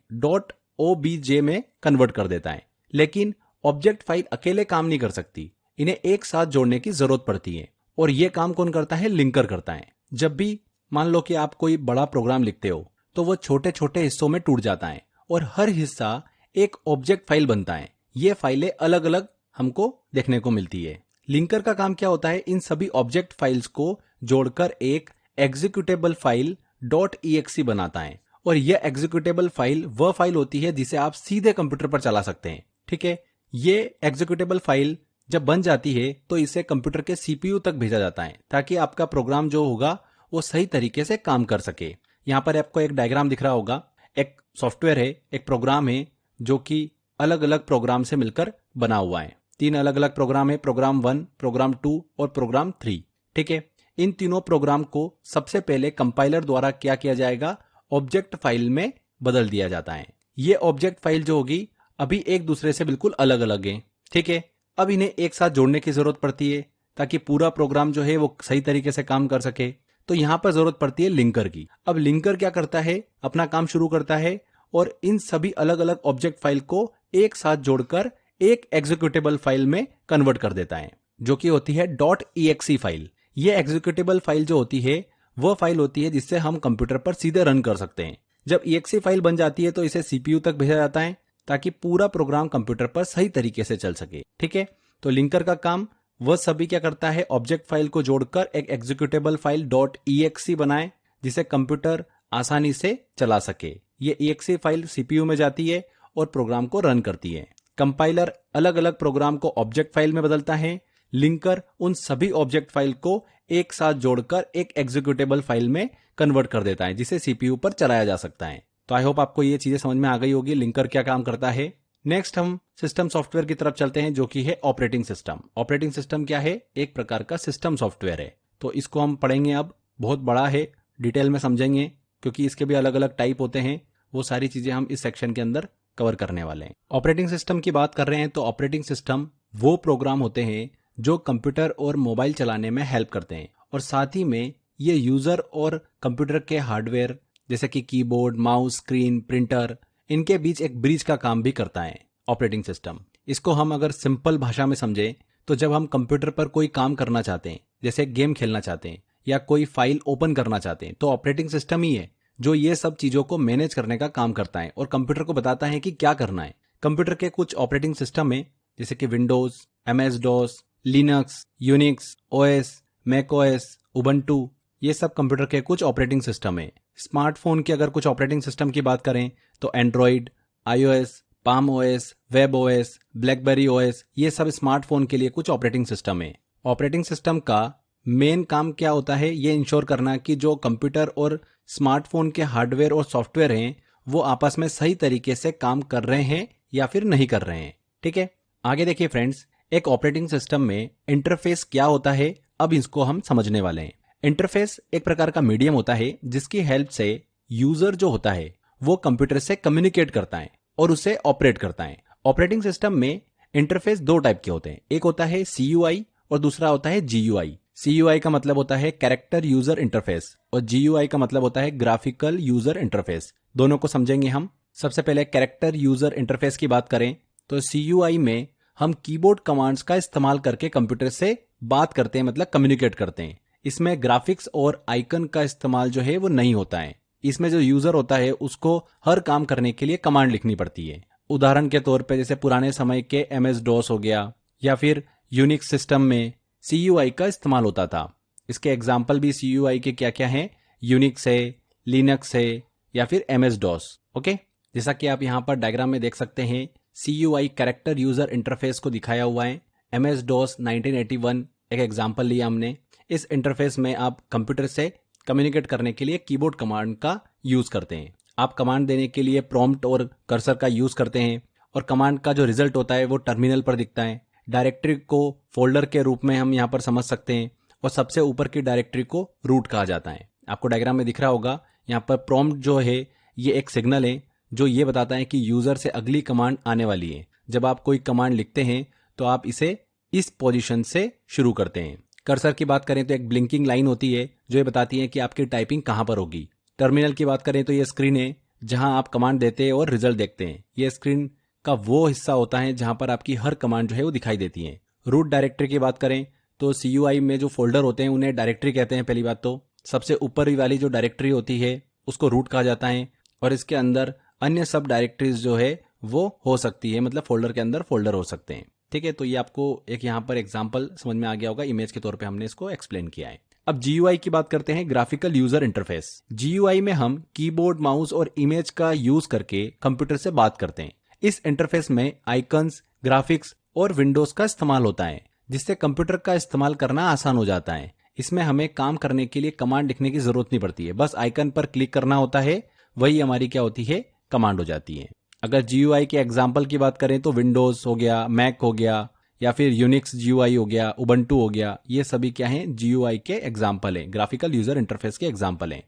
.obj में कन्वर्ट कर देता है। लेकिन ऑब्जेक्ट फाइल अकेले काम नहीं कर सकती, इन्हें एक साथ जोड़ने की जरूरत पड़ती है और यह काम कौन करता है? लिंकर करता है। जब भी मान लो कि आप कोई बड़ा प्रोग्राम लिखते हो तो वो छोटे छोटे हिस्सों में टूट जाता है और हर हिस्सा एक ऑब्जेक्ट फाइल बनता है। ये फाइलें अलग अलग हमको देखने को मिलती है। लिंकर का काम क्या होता है? इन सभी ऑब्जेक्ट फाइल्स को जोड़कर एक एग्जीक्यूटेबल फाइल .exe बनाता है और यह एग्जीक्यूटेबल फाइल वह फाइल होती है जिसे आप सीधे कंप्यूटर पर चला सकते हैं। ठीक है। ये एग्जीक्यूटेबल फाइल जब बन जाती है तो इसे कंप्यूटर के CPU तक भेजा जाता है ताकि आपका प्रोग्राम जो होगा वो सही तरीके से काम कर सके। यहाँ पर आपको एक डायग्राम दिख रहा होगा। एक सॉफ्टवेयर है, एक प्रोग्राम है जो कि अलग अलग प्रोग्राम से मिलकर बना हुआ है। 3 अलग अलग प्रोग्राम है, प्रोग्राम 1, प्रोग्राम 2 और प्रोग्राम 3। ठीक है। इन तीनों प्रोग्राम को सबसे पहले कंपाइलर द्वारा क्या किया जाएगा? ऑब्जेक्ट फाइल में बदल दिया जाता है। ये ऑब्जेक्ट फाइल जो होगी अभी एक दूसरे से बिल्कुल अलग अलग है। ठीक है। अब इन्हें एक साथ जोड़ने की जरूरत पड़ती है ताकि पूरा प्रोग्राम जो है वो सही तरीके से काम कर सके। तो यहां पर जरूरत पड़ती है लिंकर की। अब लिंकर क्या करता है? अपना काम शुरू करता है और इन सभी अलग अलग ऑब्जेक्ट फाइल को एक साथ जोड़कर एक एग्जीक्यूटेबल फाइल में कन्वर्ट कर देता है जो कि होती है .exe फाइल। ये एग्जीक्यूटेबल फाइल जो होती है वह फाइल होती है जिससे हम कंप्यूटर पर सीधे रन कर सकते हैं। जब exe फाइल बन जाती है तो इसे CPU तक भेजा जाता है ताकि पूरा प्रोग्राम कंप्यूटर पर सही तरीके से चल सके। ठीक है। तो लिंकर का काम वह सभी क्या करता है? ऑब्जेक्ट फाइल को जोड़कर एक एग्जीक्यूटेबल फाइल .exe बनाए जिसे कंप्यूटर आसानी से चला सके। ये exe फाइल CPU में जाती है और प्रोग्राम को रन करती है। कंपाइलर अलग अलग प्रोग्राम को ऑब्जेक्ट फाइल में बदलता है। लिंकर उन सभी ऑब्जेक्ट फाइल को एक साथ जोड़कर एक एग्जीक्यूटेबल फाइल में कन्वर्ट कर देता है जिसे CPU पर चलाया जा सकता है। तो आई होप आपको ये चीजें समझ में आ गई होगी लिंकर क्या काम करता है। नेक्स्ट हम सिस्टम सॉफ्टवेयर की तरफ चलते हैं, जो कि है ऑपरेटिंग सिस्टम। ऑपरेटिंग सिस्टम क्या है? एक प्रकार का सिस्टम सॉफ्टवेयर है। तो इसको हम पढ़ेंगे, अब बहुत बड़ा है, डिटेल में समझेंगे, क्योंकि इसके भी अलग अलग टाइप होते हैं। वो सारी चीजें हम इस सेक्शन के अंदर कवर करने वाले हैं। ऑपरेटिंग सिस्टम की बात कर रहे हैं तो ऑपरेटिंग सिस्टम वो प्रोग्राम होते हैं जो कंप्यूटर और मोबाइल चलाने में हेल्प करते हैं, और साथ ही में ये यूजर और कंप्यूटर के हार्डवेयर जैसे कि कीबोर्ड, माउस, स्क्रीन, प्रिंटर, इनके बीच एक ब्रिज का काम भी करता है ऑपरेटिंग सिस्टम। इसको हम अगर सिंपल भाषा में समझें तो जब हम कंप्यूटर पर कोई काम करना चाहते हैं, जैसे गेम खेलना चाहते हैं या कोई फाइल ओपन करना चाहते हैं, तो ऑपरेटिंग सिस्टम ही है जो ये सब चीजों को मैनेज करने का काम करता है और कंप्यूटर को बताता है कि क्या करना है। कंप्यूटर के कुछ ऑपरेटिंग सिस्टम है जैसे कि Windows, MS DOS, Linux, Unix, OS, Mac OS, Ubuntu, ये सब कंप्यूटर के कुछ ऑपरेटिंग सिस्टम है। स्मार्टफोन के अगर कुछ ऑपरेटिंग सिस्टम की बात करें तो Android, iOS, palm OS, web OS, blackberry OS, ये सब स्मार्टफोन के लिए कुछ ऑपरेटिंग सिस्टम है। ऑपरेटिंग सिस्टम का मेन काम क्या होता है? ये इंश्योर करना कि जो कंप्यूटर और स्मार्टफोन के हार्डवेयर और सॉफ्टवेयर हैं वो आपस में सही तरीके से काम कर रहे हैं या फिर नहीं कर रहे हैं। ठीक है, आगे देखिए फ्रेंड्स, एक ऑपरेटिंग सिस्टम में इंटरफेस क्या होता है, अब इसको हम समझने वाले हैं। इंटरफेस एक प्रकार का मीडियम होता है जिसकी हेल्प से यूजर जो होता है वो कंप्यूटर से कम्युनिकेट करता है और उसे ऑपरेट करता है। ऑपरेटिंग सिस्टम में इंटरफेस दो टाइप के होते हैं, एक होता है CUI और दूसरा होता है GUI। CUI का मतलब होता है कैरेक्टर यूजर इंटरफेस और GUI का मतलब होता है ग्राफिकल यूजर इंटरफेस। दोनों को समझेंगे हम। सबसे पहले कैरेक्टर यूजर इंटरफेस की बात करें तो CUI में हम कीबोर्ड कमांड्स का इस्तेमाल करके कंप्यूटर से बात करते हैं, मतलब कम्युनिकेट करते हैं। इसमें ग्राफिक्स और आइकन का इस्तेमाल जो है वो नहीं होता है। इसमें जो यूजर होता है उसको हर काम करने के लिए कमांड लिखनी पड़ती है। उदाहरण के तौर पे जैसे पुराने समय के MS DOS हो गया या फिर यूनिक्स सिस्टम में CUI का इस्तेमाल होता था। इसके एग्जाम्पल भी CUI के क्या क्या हैं? यूनिक्स है, लिनक्स है या फिर MS DOS। ओके, जैसा कि आप यहाँ पर डायग्राम में देख सकते हैं, CUI कैरेक्टर यूजर इंटरफेस को दिखाया हुआ है। MS DOS 1981 एक एग्जाम्पल लिया हमने। इस इंटरफेस में आप कंप्यूटर से कम्युनिकेट करने के लिए कीबोर्ड कमांड का यूज करते हैं। आप कमांड देने के लिए प्रॉम्प्ट और कर्सर का यूज करते हैं और कमांड का जो रिजल्ट होता है वो टर्मिनल पर दिखता है। डायरेक्टरी को फोल्डर के रूप में हम यहाँ पर समझ सकते हैं और सबसे ऊपर की डायरेक्टरी को रूट कहा जाता है। आपको डायग्राम में दिख रहा होगा, यहाँ पर प्रॉम्प्ट जो है ये एक सिग्नल है जो ये बताता है कि यूजर से अगली कमांड आने वाली है। जब आप कोई कमांड लिखते हैं तो आप इसे इस पोजीशन से शुरू करते हैं। कर्सर की बात करें तो एक ब्लिंकिंग लाइन होती है जो ये बताती है कि आपकी टाइपिंग कहां पर होगी। टर्मिनल की बात करें तो ये स्क्रीन है जहां आप कमांड देते हैं और रिजल्ट देखते हैं। ये स्क्रीन का वो हिस्सा होता है जहां पर आपकी हर कमांड जो है वो दिखाई देती है। रूट डायरेक्टरी की बात करें तो CUI में जो फोल्डर होते हैं उन्हें डायरेक्टरी कहते हैं। पहली बात तो सबसे ऊपर वाली जो डायरेक्टरी होती है उसको रूट कहा जाता है और इसके अंदर अन्य सब डायरेक्टरीज जो है वो हो सकती है, मतलब फोल्डर के अंदर फोल्डर हो सकते हैं। ठीक है, तो ये आपको एक यहाँ पर एग्जांपल समझ में आ गया होगा, इमेज के तौर पे हमने इसको एक्सप्लेन किया है। अब GUI की बात करते हैं, ग्राफिकल यूजर इंटरफेस। GUI में हम कीबोर्ड, माउस और इमेज का यूज करके कंप्यूटर से बात करते हैं। इस इंटरफेस में आइकन्स, ग्राफिक्स और विंडोज का इस्तेमाल होता है जिससे कंप्यूटर का इस्तेमाल करना आसान हो जाता है। इसमें हमें काम करने के लिए कमांड लिखने की जरूरत नहीं पड़ती है, बस आइकन पर क्लिक करना होता है, वही हमारी क्या होती है, कमांड हो जाती है। अगर GUI के एग्जाम्पल की बात करें तो विंडोज हो गया, मैक हो गया या फिर यूनिक्स GUI हो गया, उबंटू हो गया, ये सभी क्या हैं, GUI के एग्जाम्पल हैं, ग्राफिकल यूजर इंटरफेस के एग्जाम्पल हैं।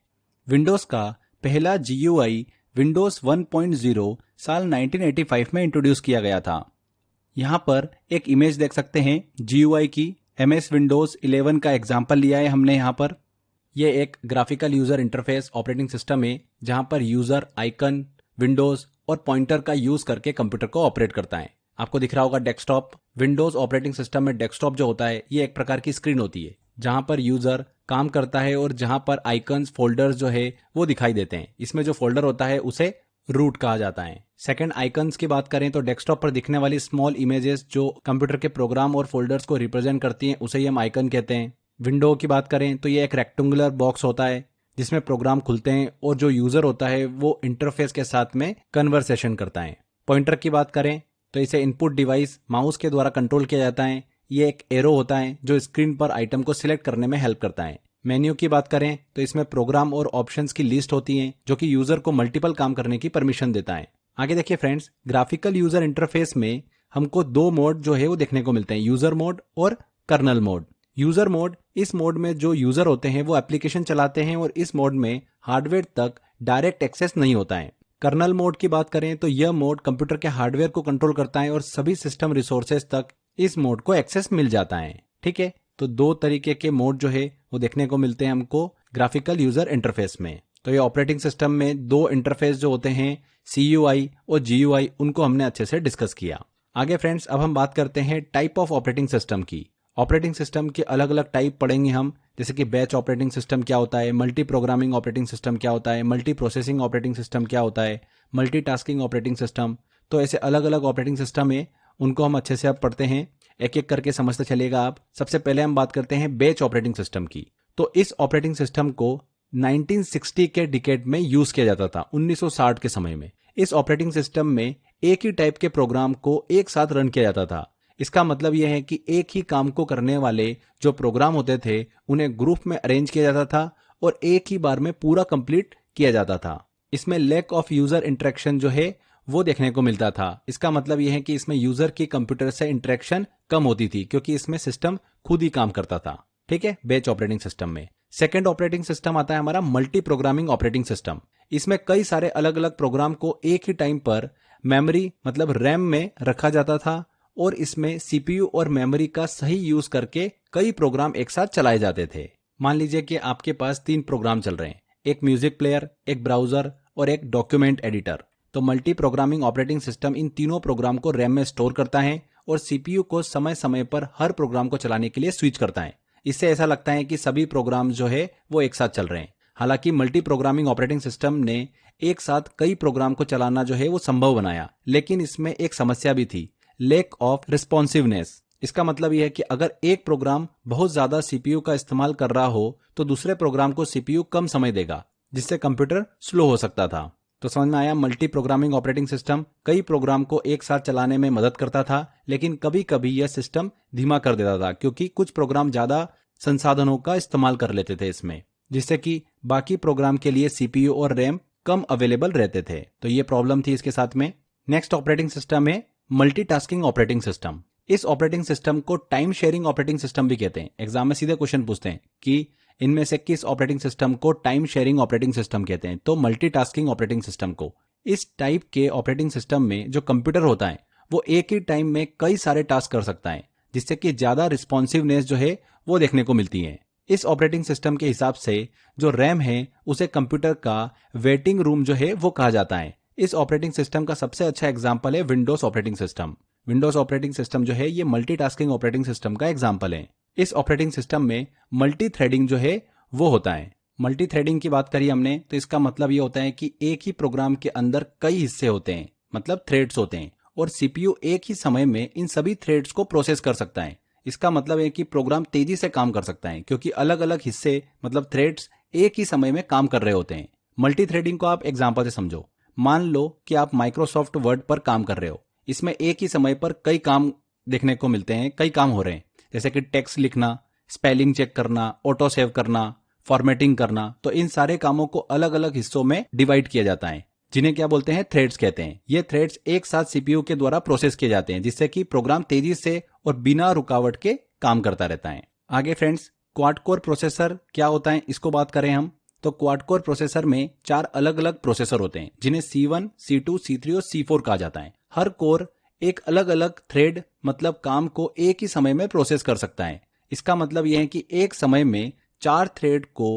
विंडोज का पहला GUI विंडोज 1.0 साल 1985 में इंट्रोड्यूस किया गया था। यहाँ पर एक इमेज देख सकते हैं GUI की। MS विंडोज 11 का एग्जाम्पल लिया है हमने यहाँ पर। यह एक graphical user interface operating system है जहाँ पर यूजर आइकन, विंडोज और पॉइंटर का यूज करके कंप्यूटर को ऑपरेट करता है। आपको दिख रहा होगा डेस्कटॉप। विंडोज ऑपरेटिंग सिस्टम में डेस्कटॉप जो होता है ये एक प्रकार की स्क्रीन होती है जहां पर यूजर काम करता है और जहां पर आइकन्स, फोल्डर्स जो है वो दिखाई देते हैं। इसमें जो फोल्डर होता है उसे रूट कहा जाता है। सेकंड, आइकन्स की बात करें तो डेस्कटॉप पर दिखने वाली स्मॉल इमेजेस जो कंप्यूटर के प्रोग्राम और फोल्डर्स को रिप्रेजेंट करती हैं उसे ही हम आइकन कहते हैं। विंडो की बात करें तो ये एक रेक्टेंगुलर बॉक्स होता है जिसमें प्रोग्राम खुलते हैं और जो यूजर होता है वो इंटरफेस के साथ में कन्वर्सेशन करता है। पॉइंटर की बात करें तो इसे इनपुट डिवाइस माउस के द्वारा कंट्रोल किया जाता है। ये एक एरो होता है जो स्क्रीन पर आइटम को सिलेक्ट करने में हेल्प करता है। मेन्यू की बात करें तो इसमें प्रोग्राम और ऑप्शंस की लिस्ट होती है जो कि यूजर को मल्टीपल काम करने की परमिशन देता है। आगे देखिए फ्रेंड्स, ग्राफिकल यूजर इंटरफेस में हमको दो मोड जो है वो देखने को मिलते हैं, यूजर मोड और कर्नल मोड। यूजर मोड, इस मोड में जो यूजर होते हैं वो एप्लीकेशन चलाते हैं और इस मोड में हार्डवेयर तक डायरेक्ट एक्सेस नहीं होता है। कर्नल मोड की बात करें तो यह मोड कंप्यूटर के हार्डवेयर को कंट्रोल करता है और सभी सिस्टम रिसोर्सेज तक इस मोड को एक्सेस मिल जाता है। ठीक है, तो दो तरीके के मोड जो है वो देखने को मिलते हैं हमको ग्राफिकल यूजर इंटरफेस में। तो ये ऑपरेटिंग सिस्टम में दो इंटरफेस जो होते हैं, CUI और GUI, उनको हमने अच्छे से डिस्कस किया। आगे फ्रेंड्स, अब हम बात करते हैं टाइप ऑफ ऑपरेटिंग सिस्टम की। ऑपरेटिंग सिस्टम के अलग अलग टाइप पढ़ेंगे हम, जैसे कि बैच ऑपरेटिंग सिस्टम क्या होता है, मल्टी प्रोग्रामिंग ऑपरेटिंग सिस्टम क्या होता है, मल्टी प्रोसेसिंग ऑपरेटिंग सिस्टम क्या होता है, मल्टीटास्किंग ऑपरेटिंग सिस्टम। तो ऐसे अलग अलग ऑपरेटिंग सिस्टम है, उनको हम अच्छे से अब पढ़ते हैं, एक एक करके समझते चलेगा आप। सबसे पहले हम बात करते हैं बैच ऑपरेटिंग सिस्टम की। तो इस ऑपरेटिंग सिस्टम को 1960 के डिकेड में यूज किया जाता था, 1960 के समय में। इस ऑपरेटिंग सिस्टम में एक ही टाइप के प्रोग्राम को एक साथ रन किया जाता था। इसका मतलब यह है कि एक ही काम को करने वाले जो प्रोग्राम होते थे उन्हें ग्रुप में अरेंज किया जाता था और एक ही बार में पूरा कंप्लीट किया जाता था। इसमें लैक ऑफ यूजर इंटरेक्शन जो है वो देखने को मिलता था। इसका मतलब यह है कि इसमें यूजर की कंप्यूटर से इंटरेक्शन कम होती थी, क्योंकि इसमें सिस्टम खुद ही काम करता था। ठीक है, बैच ऑपरेटिंग सिस्टम में। सेकेंड ऑपरेटिंग सिस्टम आता है हमारा मल्टी प्रोग्रामिंग ऑपरेटिंग सिस्टम। इसमें कई सारे अलग अलग प्रोग्राम को एक ही टाइम पर मेमोरी मतलब रैम में रखा जाता था और इसमें CPU और मेमोरी का सही यूज करके कई प्रोग्राम एक साथ चलाए जाते थे। मान लीजिए कि आपके पास 3 प्रोग्राम चल रहे हैं, एक म्यूजिक प्लेयर, एक ब्राउजर और एक डॉक्यूमेंट एडिटर। तो multi programming operating system in तीनों प्रोग्राम को रैम में स्टोर करता है और CPU को समय समय पर हर प्रोग्राम को चलाने के लिए स्विच करता है। इससे ऐसा लगता है कि सभी प्रोग्राम जो है वो एक साथ चल रहे हैं। हालांकि मल्टी प्रोग्रामिंग ऑपरेटिंग सिस्टम ने एक साथ कई प्रोग्राम को चलाना जो है वो संभव बनाया, लेकिन इसमें एक समस्या भी थी, लैक ऑफ रिस्पॉन्सिवनेस। इसका मतलब यह है कि अगर एक प्रोग्राम बहुत ज्यादा CPU का इस्तेमाल कर रहा हो तो दूसरे प्रोग्राम को CPU कम समय देगा, जिससे कंप्यूटर स्लो हो सकता था। तो समझ में आया, मल्टी प्रोग्रामिंग ऑपरेटिंग सिस्टम कई प्रोग्राम को एक साथ चलाने में मदद करता था, लेकिन कभी कभी यह सिस्टम धीमा कर देता था, क्योंकि कुछ प्रोग्राम ज्यादा संसाधनों का इस्तेमाल कर लेते थे इसमें, जिससे कि बाकी प्रोग्राम के लिए CPU और रैम कम अवेलेबल रहते थे। तो ये प्रॉब्लम थी इसके साथ में। नेक्स्ट ऑपरेटिंग सिस्टम है मल्टीटास्किंग ऑपरेटिंग सिस्टम। इस ऑपरेटिंग सिस्टम को टाइम शेयरिंग ऑपरेटिंग सिस्टम भी कहते हैं। एग्जाम में सीधे क्वेश्चन पूछते हैं कि इनमें से किस ऑपरेटिंग सिस्टम को टाइम शेयरिंग ऑपरेटिंग सिस्टम कहते हैं, तो मल्टीटास्किंग ऑपरेटिंग सिस्टम को। इस टाइप के ऑपरेटिंग सिस्टम में जो कंप्यूटर होता है वो एक ही टाइम में कई सारे टास्क कर सकता है, जिससे कि ज्यादा रिस्पॉन्सिवनेस जो है वो देखने को मिलती है। इस ऑपरेटिंग सिस्टम के हिसाब से जो रैम है उसे कंप्यूटर का वेटिंग रूम जो है वो कहा जाता है। इस ऑपरेटिंग सिस्टम का सबसे अच्छा एग्जाम्पल है Windows operating system. Windows operating system जो है ये मल्टीटास्किंग ऑपरेटिंग सिस्टम का एग्जाम्पल है। इस ऑपरेटिंग सिस्टम में मल्टी थ्रेडिंग जो है वो होता है। मल्टी थ्रेडिंग की बात करी हमने, तो इसका मतलब ये होता है कि एक ही प्रोग्राम के अंदर कई हिस्से होते हैं, मतलब थ्रेड्स होते हैं, और CPU एक ही समय में इन सभी थ्रेड्स को प्रोसेस कर सकता है। इसका मतलब है कि प्रोग्राम तेजी से काम कर सकता है, क्योंकि अलग अलग हिस्से मतलब थ्रेड्स एक ही समय में काम कर रहे होते हैं। मल्टी थ्रेडिंग को आप एग्जाम्पल से समझो। मान लो कि आप माइक्रोसॉफ्ट वर्ड पर काम कर रहे हो। इसमें एक ही समय पर कई काम देखने को मिलते हैं, कई काम हो रहे हैं, जैसे कि टेक्स्ट लिखना, स्पेलिंग चेक करना, ऑटो सेव करना, फॉर्मेटिंग करना। तो इन सारे कामों को अलग अलग हिस्सों में डिवाइड किया जाता है, जिन्हें क्या बोलते हैं, थ्रेड्स कहते हैं। ये थ्रेड्स एक साथ CPU के द्वारा प्रोसेस किए जाते हैं, जिससे कि प्रोग्राम तेजी से और बिना रुकावट के काम करता रहता है। आगे फ्रेंड्स, क्वाड कोर प्रोसेसर क्या होता है इसको बात करें हम, तो क्वाड कोर प्रोसेसर में 4 अलग अलग प्रोसेसर होते हैं, जिन्हें C1, C2, C3 और C4 कहा जाता है। हर कोर एक अलग अलग थ्रेड मतलब काम को एक ही समय में प्रोसेस कर सकता है। इसका मतलब यह है कि एक समय में 4 थ्रेड को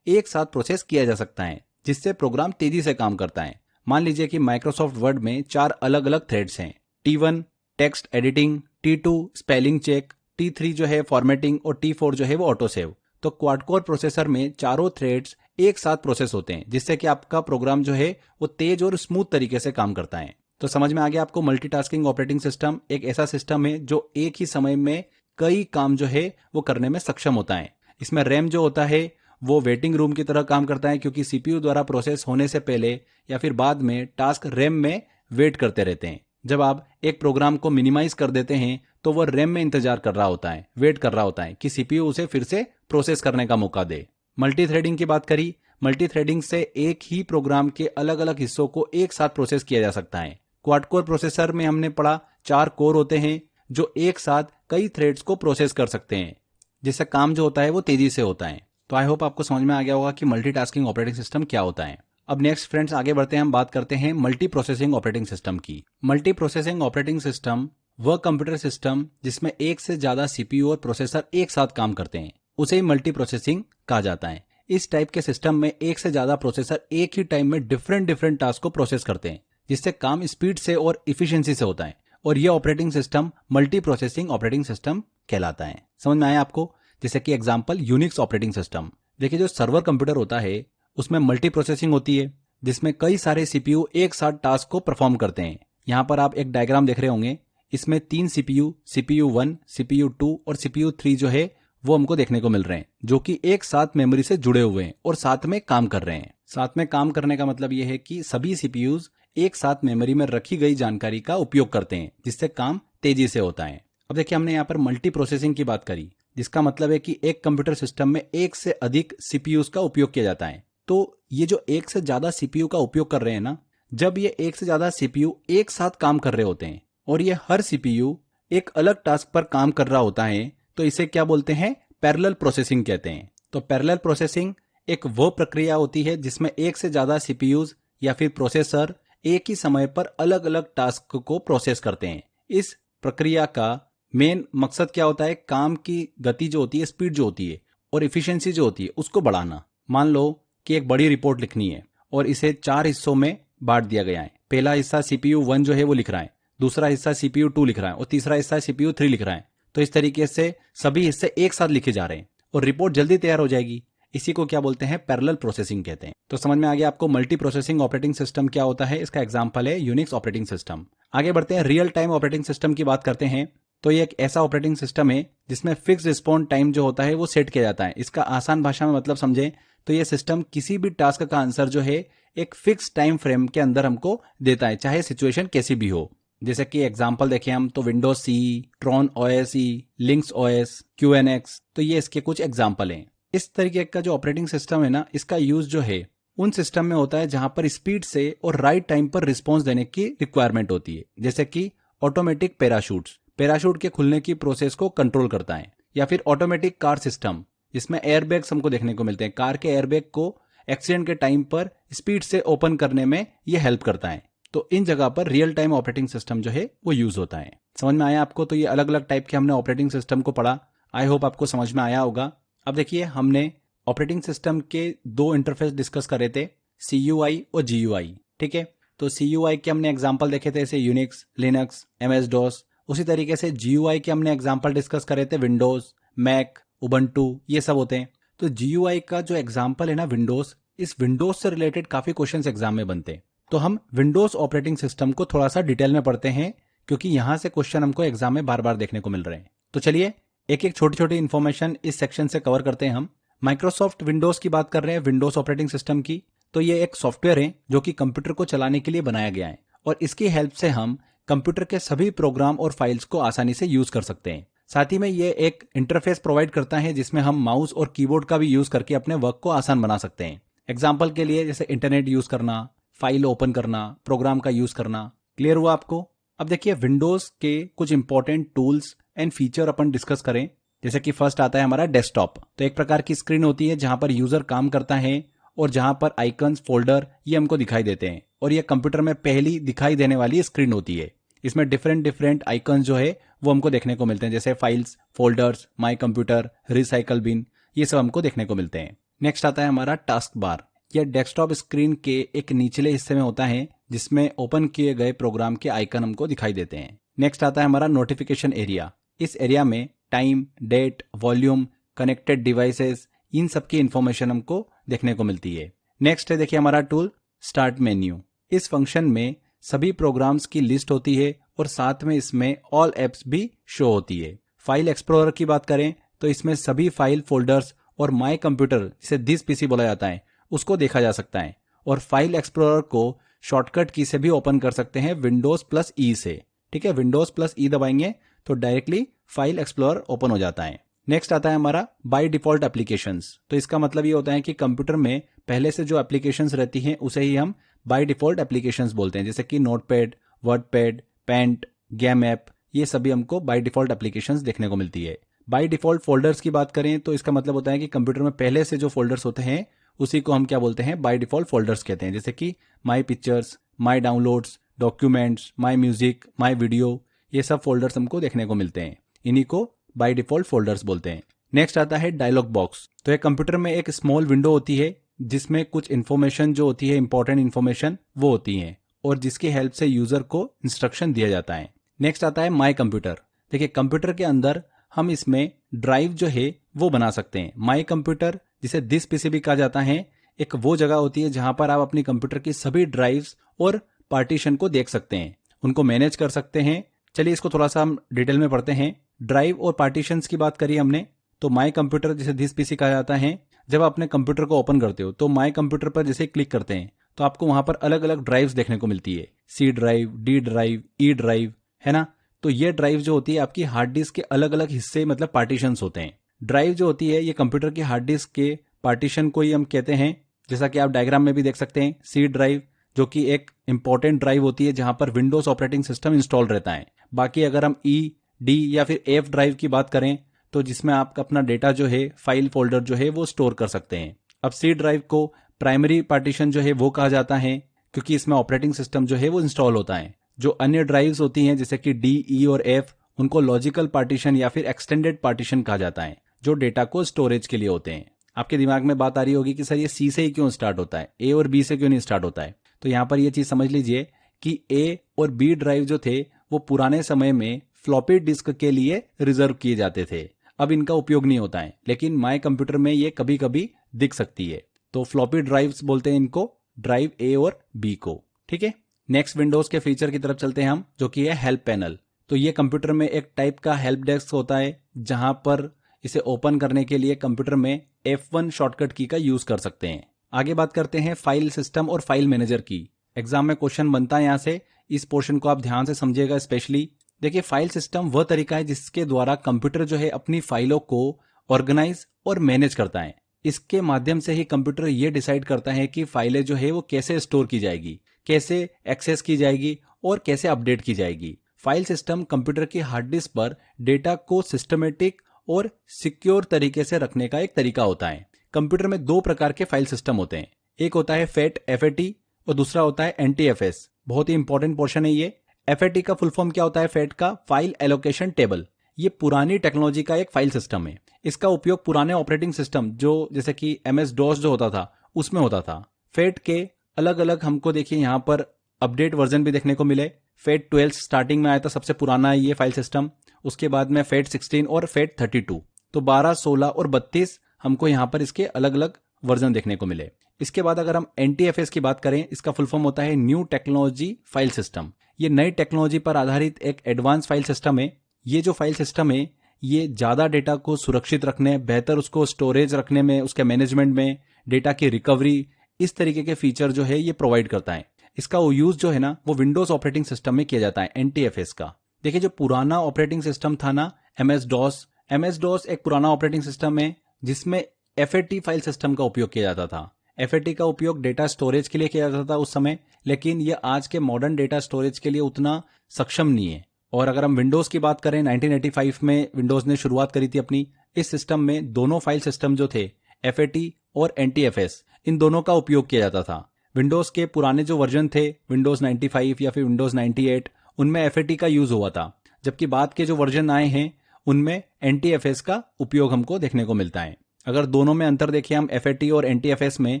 एक साथ प्रोसेस किया जा सकता है, जिससे प्रोग्राम तेजी से काम करता है। मान लीजिए कि माइक्रोसॉफ्ट वर्ड में 4 अलग अलग थ्रेड्स हैं, T1 text editing, T2 spelling check, T3 जो है फॉर्मेटिंग और T4 जो है वो ऑटो सेव। तो क्वाड कोर प्रोसेसर में चारों थ्रेड्स एक साथ प्रोसेस होते हैं, जिससे कि आपका प्रोग्राम जो है वो तेज और स्मूथ तरीके से काम करता है। तो समझ में आ गया आपको, मल्टीटास्किंग ऑपरेटिंग सिस्टम एक ऐसा सिस्टम है जो एक ही समय में कई काम जो है वो करने में सक्षम होता है। इसमें रैम जो होता है वो वेटिंग रूम की तरह काम करता है, क्योंकि CPU द्वारा प्रोसेस होने से पहले या फिर बाद में टास्क रैम में वेट करते रहते हैं। जब आप एक प्रोग्राम को मिनिमाइज कर देते हैं तो वह रैम में इंतजार कर रहा होता है, वेट कर रहा होता है कि CPU उसे फिर से प्रोसेस करने का मौका दे। मल्टी थ्रेडिंग की बात करी। मल्टी थ्रेडिंग से एक ही प्रोग्राम के अलग अलग हिस्सों को एक साथ प्रोसेस किया जा सकता है। क्वाड कोर प्रोसेसर में हमने पढ़ा 4 कोर होते हैं जो एक साथ कई थ्रेड्स को प्रोसेस कर सकते हैं, जिससे काम जो होता है वो तेजी से होता है। तो आई होप आपको समझ में आ गया होगा कि मल्टीटास्किंग ऑपरेटिंग सिस्टम क्या होता है। अब नेक्स्ट फ्रेंड्स आगे बढ़ते हैं, हम बात करते हैं मल्टी प्रोसेसिंग ऑपरेटिंग सिस्टम की। मल्टी प्रोसेसिंग ऑपरेटिंग सिस्टम वह कंप्यूटर सिस्टम जिसमें एक से ज्यादा सीपीयू और प्रोसेसर एक साथ काम करते हैं, उसे ही मल्टी प्रोसेसिंग कहा जाता है। इस टाइप के सिस्टम में एक से ज्यादा प्रोसेसर एक ही टाइम में डिफरेंट टास्क को प्रोसेस करते हैं, जिससे काम स्पीड से और इफिशियंसी से होता है, और यह operating system multi processing operating system कहलाता है। समझ में आया आपको? जैसे कि एग्जांपल यूनिक्स ऑपरेटिंग सिस्टम। देखिए, जो सर्वर कंप्यूटर होता है उसमें मल्टी प्रोसेसिंग होती है, जिसमें कई सारे सीपीयू एक साथ टास्क को परफॉर्म करते हैं। यहाँ पर आप एक डायग्राम देख रहे होंगे, इसमें 3 सीपीयू, सीपीयू 1, सीपीयू 2 और सीपीयू 3 जो है वो हमको देखने को मिल रहे हैं, जो कि एक साथ मेमोरी से जुड़े हुए हैं और साथ में काम कर रहे हैं। साथ में काम करने का मतलब यह है कि सभी सीपीयूज एक साथ मेमोरी में रखी गई जानकारी का उपयोग करते हैं, जिससे काम तेजी से होता है। अब देखिए, हमने यहाँ पर मल्टी प्रोसेसिंग की बात करी, जिसका मतलब है कि एक कंप्यूटर सिस्टम में एक से अधिक सीपीयूज का उपयोग किया जाता है। तो ये जो एक से ज्यादा सीपीयू का उपयोग कर रहे हैं ना, जब ये एक से ज्यादा सीपीयू एक साथ काम कर रहे होते हैं और ये हर सीपीयू एक अलग टास्क पर काम कर रहा होता है, तो इसे क्या बोलते हैं? पैरेलल प्रोसेसिंग कहते हैं। तो पैरेलल प्रोसेसिंग एक वो प्रक्रिया होती है जिसमें एक से ज्यादा सीपीयूज या फिर प्रोसेसर एक ही समय पर अलग अलग टास्क को प्रोसेस करते हैं। इस प्रक्रिया का मेन मकसद क्या होता है? काम की गति जो होती है, स्पीड जो होती है और इफिशियंसी जो होती है, उसको बढ़ाना। मान लो कि एक बड़ी रिपोर्ट लिखनी है और इसे 4 हिस्सों में बांट दिया गया है। पहला हिस्सा सीपीयू 1 जो है वो लिख रहा है, दूसरा हिस्सा सीपीयू 2 लिख रहा है और तीसरा हिस्सा सीपीयू 3 लिख रहा है। तो इस तरीके से सभी हिस्से एक साथ लिखे जा रहे हैं और रिपोर्ट जल्दी तैयार हो जाएगी। इसी को क्या बोलते हैं? पैरेलल प्रोसेसिंग कहते हैं। तो समझ में आ गया आपको मल्टी प्रोसेसिंग ऑपरेटिंग सिस्टम क्या होता है। इसका एग्जांपल है यूनिक्स ऑपरेटिंग सिस्टम। आगे बढ़ते हैं, रियल टाइम ऑपरेटिंग सिस्टम की बात करते हैं। तो ये एक ऐसा ऑपरेटिंग सिस्टम है जिसमें फिक्स रिस्पॉन्स टाइम जो होता है वो सेट किया जाता है। इसका आसान भाषा में मतलब समझे तो ये सिस्टम किसी भी टास्क का आंसर जो है एक फिक्स टाइम फ्रेम के अंदर हमको देता है, चाहे सिचुएशन कैसी भी हो। जैसे कि एग्जांपल देखें हम तो विंडोज सी, ट्रॉन ओएस ई, लिंक्स ओएस, क्यूएनएक्स, तो ये इसके कुछ एग्जांपल हैं। इस तरीके का जो ऑपरेटिंग सिस्टम है ना, इसका यूज जो है उन सिस्टम में होता है जहां पर स्पीड से और राइट टाइम पर रिस्पॉन्स देने की रिक्वायरमेंट होती है। जैसे कि ऑटोमेटिक पैराशूट के खुलने की प्रोसेस को कंट्रोल करता है, या फिर ऑटोमेटिक कार सिस्टम, जिसमें एयरबैग्स हमको देखने को मिलते हैं। कार के एयरबैग को एक्सीडेंट के टाइम पर स्पीड से ओपन करने में यह हेल्प करता है। तो इन जगह पर रियल टाइम ऑपरेटिंग सिस्टम जो है वो यूज होता है। समझ में आया आपको? तो ये अलग अलग टाइप के हमने ऑपरेटिंग सिस्टम को पढ़ा। आई होप आपको समझ में आया होगा। अब देखिए, हमने ऑपरेटिंग सिस्टम के 2 इंटरफेस डिस्कस करे थे, CUI और GUI। ठीक है, तो CUI के हमने एग्जांपल देखे थे, जैसे यूनिक्स, लिनक्स, MS-DOS। उसी तरीके से GUI के हमने एग्जांपल डिस्कस करे थे, विंडोज, मैक, उबंटू, ये सब होते हैं। तो GUI का जो एग्जांपल है ना, विंडोज, इस विंडोज से रिलेटेड काफी क्वेश्चंस एग्जाम में बनते हैं। तो हम विंडोज ऑपरेटिंग सिस्टम को थोड़ा सा डिटेल में पढ़ते हैं, क्योंकि यहां से क्वेश्चन हमको एग्जाम में बार बार देखने को मिल रहे हैं। तो चलिए एक एक छोटी छोटी इन्फॉर्मेशन इस सेक्शन से कवर करते हैं हम। माइक्रोसॉफ्ट विंडोज की बात कर रहे हैं, विंडोज ऑपरेटिंग सिस्टम की। तो ये एक सॉफ्टवेयर है जो कि कंप्यूटर को चलाने के लिए बनाया गया है, और इसकी हेल्प से हम कंप्यूटर के सभी प्रोग्राम और फाइल्स को आसानी से यूज कर सकते हैं। साथ ही में ये एक इंटरफेस प्रोवाइड करता है जिसमें हम माउस और कीबोर्ड का भी यूज करके अपने वर्क को आसान बना सकते हैं। एग्जाम्पल के लिए जैसे इंटरनेट यूज करना, फाइल ओपन करना, प्रोग्राम का यूज करना। क्लियर हुआ आपको? अब देखिए, विंडोज के कुछ important tools and feature upon discuss करें। जैसे कि फर्स्ट आता है हमारा डेस्कटॉप। तो एक प्रकार की स्क्रीन होती है जहां पर यूजर काम करता है और जहां पर आइकन्स, फोल्डर ये हमको दिखाई देते हैं, और ये कंप्यूटर में पहली दिखाई देने वाली स्क्रीन होती है। इसमें डिफरेंट आइकन्स जो है वो हमको देखने को मिलते हैं, जैसे files, folders, my computer, recycle bin, ये सब हमको देखने को मिलते हैं। नेक्स्ट आता है हमारा टास्क बार। यह डेस्कटॉप स्क्रीन के एक निचले हिस्से में होता है जिसमें ओपन किए गए प्रोग्राम के आइकन हमको दिखाई देते हैं। नेक्स्ट आता है हमारा नोटिफिकेशन एरिया। इस एरिया में time, date, volume, connected devices, इन सब की इंफॉर्मेशन हमको देखने को मिलती है। नेक्स्ट है देखिए हमारा टूल स्टार्ट मेन्यू। इस फंक्शन में सभी प्रोग्राम्स की लिस्ट होती है और साथ में इसमें ऑल एप्स भी शो होती है। फाइल एक्सप्लोरर की बात करें तो इसमें सभी फाइल, फोल्डर्स और माई कंप्यूटर, जिसे दिस पीसी बोला जाता है, उसको देखा जा सकता है। और फाइल एक्सप्लोरर को शॉर्टकट की से भी ओपन कर सकते हैं Windows+E से। ठीक है, Windows+E दबाएंगे तो डायरेक्टली फाइल एक्सप्लोरर ओपन हो जाता है। नेक्स्ट आता है हमारा बाय डिफॉल्ट एप्लीकेशंस। तो इसका मतलब ये होता है कि कंप्यूटर में पहले से जो एप्लीकेशंस रहती हैं उसे ही हम बाय डिफॉल्ट एप्लीकेशंस बोलते हैं, जैसे कि Notepad, WordPad, Paint, game app, ये सभी हमको बाय डिफॉल्ट एप्लीकेशंस देखने को मिलती है। बाय डिफॉल्ट फोल्डर्स की बात करें तो इसका मतलब होता है कि कंप्यूटर में पहले से जो फोल्डर्स होते हैं उसी को हम क्या बोलते हैं, बाय डिफॉल्ट फोल्डर्स कहते हैं, जैसे कि my pictures, my downloads, documents, my music, my video, ये सब फोल्डर्स हमको देखने को मिलते हैं। इन्हीं को बाय डिफॉल्ट फोल्डर्स बोलते हैं। नेक्स्ट आता है डायलॉग बॉक्स। तो एक कंप्यूटर में एक स्मॉल विंडो होती है जिसमें कुछ इन्फॉर्मेशन जो होती है, इंपॉर्टेंट इन्फॉर्मेशन वो होती है और जिसकी हेल्प से यूजर को इंस्ट्रक्शन दिया जाता है। नेक्स्ट आता है माई कंप्यूटर। देखिए कंप्यूटर के अंदर हम इसमें ड्राइव जो है वो बना सकते हैं। माई कंप्यूटर, जिसे दिस पीसी भी कहा जाता है, एक वो जगह होती है जहां पर आप अपनी कंप्यूटर की सभी ड्राइव्स और पार्टीशन को देख सकते हैं, उनको मैनेज कर सकते हैं। चलिए इसको थोड़ा सा हम डिटेल में पढ़ते हैं। ड्राइव और पार्टीशंस की बात करी हमने, तो माई कंप्यूटर जिसे दिस पीसी कहा जाता है, जब आप अपने कंप्यूटर को ओपन करते हो तो माई कंप्यूटर पर जैसे क्लिक करते हैं तो आपको वहां पर अलग अलग ड्राइव्स देखने को मिलती है, C drive, D drive, E drive, है ना। तो ये ड्राइव जो होती है आपकी हार्ड डिस्क के अलग अलग हिस्से, मतलब पार्टीशंस होते हैं। ड्राइव जो होती है ये कंप्यूटर की हार्ड डिस्क के पार्टीशन को ही हम कहते हैं, जैसा कि आप डायग्राम में भी देख सकते हैं। सी ड्राइव जो कि एक इंपॉर्टेंट ड्राइव होती है जहां पर विंडोज ऑपरेटिंग सिस्टम इंस्टॉल रहता है। बाकी अगर हम ई, डी या फिर एफ ड्राइव की बात करें तो जिसमें आप अपना डेटा जो है, फाइल फोल्डर जो है वो स्टोर कर सकते हैं। अब सी ड्राइव को प्राइमरी पार्टीशन जो है वो कहा जाता है क्योंकि इसमें ऑपरेटिंग सिस्टम जो है वो इंस्टॉल होता है। जो अन्य ड्राइव्स होती हैं जैसे कि डी, ई और एफ, उनको लॉजिकल पार्टीशन या फिर एक्सटेंडेड पार्टीशन कहा जाता है, जो डेटा को स्टोरेज के लिए होते हैं। आपके दिमाग में बात आ रही होगी कि सर ये सी से ही क्यों स्टार्ट होता है, ए और बी से क्यों नहीं स्टार्ट होता है। तो यहाँ पर ये चीज समझ लीजिए कि ए और बी ड्राइव जो थे वो पुराने समय में फ्लॉपी डिस्क के लिए रिजर्व किए जाते थे। अब इनका उपयोग नहीं होता है, लेकिन माई कंप्यूटर में ये कभी कभी दिख सकती है। तो फ्लॉपी ड्राइव्स बोलते हैं इनको, ड्राइव ए और बी को। ठीक है, नेक्स्ट विंडोज के फीचर की तरफ चलते हैं हम, जो कि है हेल्प पैनल। तो ये कंप्यूटर में एक टाइप का हेल्प डेस्क होता है जहां पर इसे ओपन करने के लिए कंप्यूटर में F1 शॉर्टकट की का यूज कर सकते हैं। आगे बात करते हैं फाइल सिस्टम और फाइल मैनेजर की। एग्जाम में क्वेश्चन बनता है यहाँ से, इस पोर्शन को आप ध्यान से समझिएगा स्पेशली। देखिए फाइल सिस्टम वह तरीका है जिसके द्वारा कंप्यूटर जो है अपनी फाइलों को ऑर्गेनाइज और मैनेज करता है। इसके माध्यम से ही कंप्यूटर ये डिसाइड करता है कि फाइलें जो है वो कैसे स्टोर की जाएगी, कैसे एक्सेस की जाएगी और कैसे अपडेट की जाएगी। फाइल सिस्टम कंप्यूटर की हार्ड डिस्क पर डेटा को सिस्टमेटिक और सिक्योर तरीके से रखने का एक तरीका होता है। कंप्यूटर में दो प्रकार के फाइल सिस्टम होते हैं, एक होता है फैट FAT और दूसरा होता है NTFS। बहुत ही इंपॉर्टेंट पोर्शन है ये। FAT का फुल फॉर्म क्या होता है, फैट का फाइल एलोकेशन टेबल। ये पुरानी टेक्नोलॉजी का एक फाइल सिस्टम है। इसका उपयोग पुराने ऑपरेटिंग सिस्टम जो जैसे कि MS-DOS जो होता था उसमें होता था। फैट के अलग अलग हमको देखिए यहाँ पर अपडेट वर्जन भी देखने को मिले। फैट 12 स्टार्टिंग में आया था, सबसे पुराना है ये फाइल सिस्टम। उसके बाद में फैट 16 और फैट 32, तो 12, 16 और 32 हमको यहाँ पर इसके अलग अलग वर्जन देखने को मिले। इसके बाद अगर हम NTFS की बात करें, इसका फुल फॉर्म होता है न्यू टेक्नोलॉजी फाइल सिस्टम। ये नई टेक्नोलॉजी पर आधारित एक एडवांस फाइल सिस्टम है। ये जो फाइल सिस्टम है ये ज्यादा डेटा को सुरक्षित रखने, बेहतर उसको स्टोरेज रखने में, उसके मैनेजमेंट में, डेटा की रिकवरी, इस तरीके के फीचर जो है ये प्रोवाइड करता है। इसका यूज जो है ना वो विंडोज ऑपरेटिंग सिस्टम में किया जाता है, NTFS का। देखिए जो पुराना ऑपरेटिंग सिस्टम था ना MS-DOS एक पुराना ऑपरेटिंग सिस्टम है जिसमें FAT फाइल सिस्टम का उपयोग किया जाता था। FAT का उपयोग डेटा स्टोरेज के लिए किया जाता था उस समय, लेकिन ये आज के मॉडर्न डेटा स्टोरेज के लिए उतना सक्षम नहीं है। और अगर हम विंडोज की बात करें, 1985 में विंडोज ने शुरुआत करी थी अपनी। इस सिस्टम में दोनों फाइल सिस्टम जो थे FAT और NTFS, इन दोनों का उपयोग किया जाता था। विंडोज के पुराने जो वर्जन थे, विंडोज 95 या फिर विंडोज 98, उनमें FAT का यूज हुआ था, जबकि बाद के जो वर्जन आए हैं उनमें NTFS का उपयोग हमको देखने को मिलता है। अगर दोनों में अंतर देखें हम FAT और NTFS में,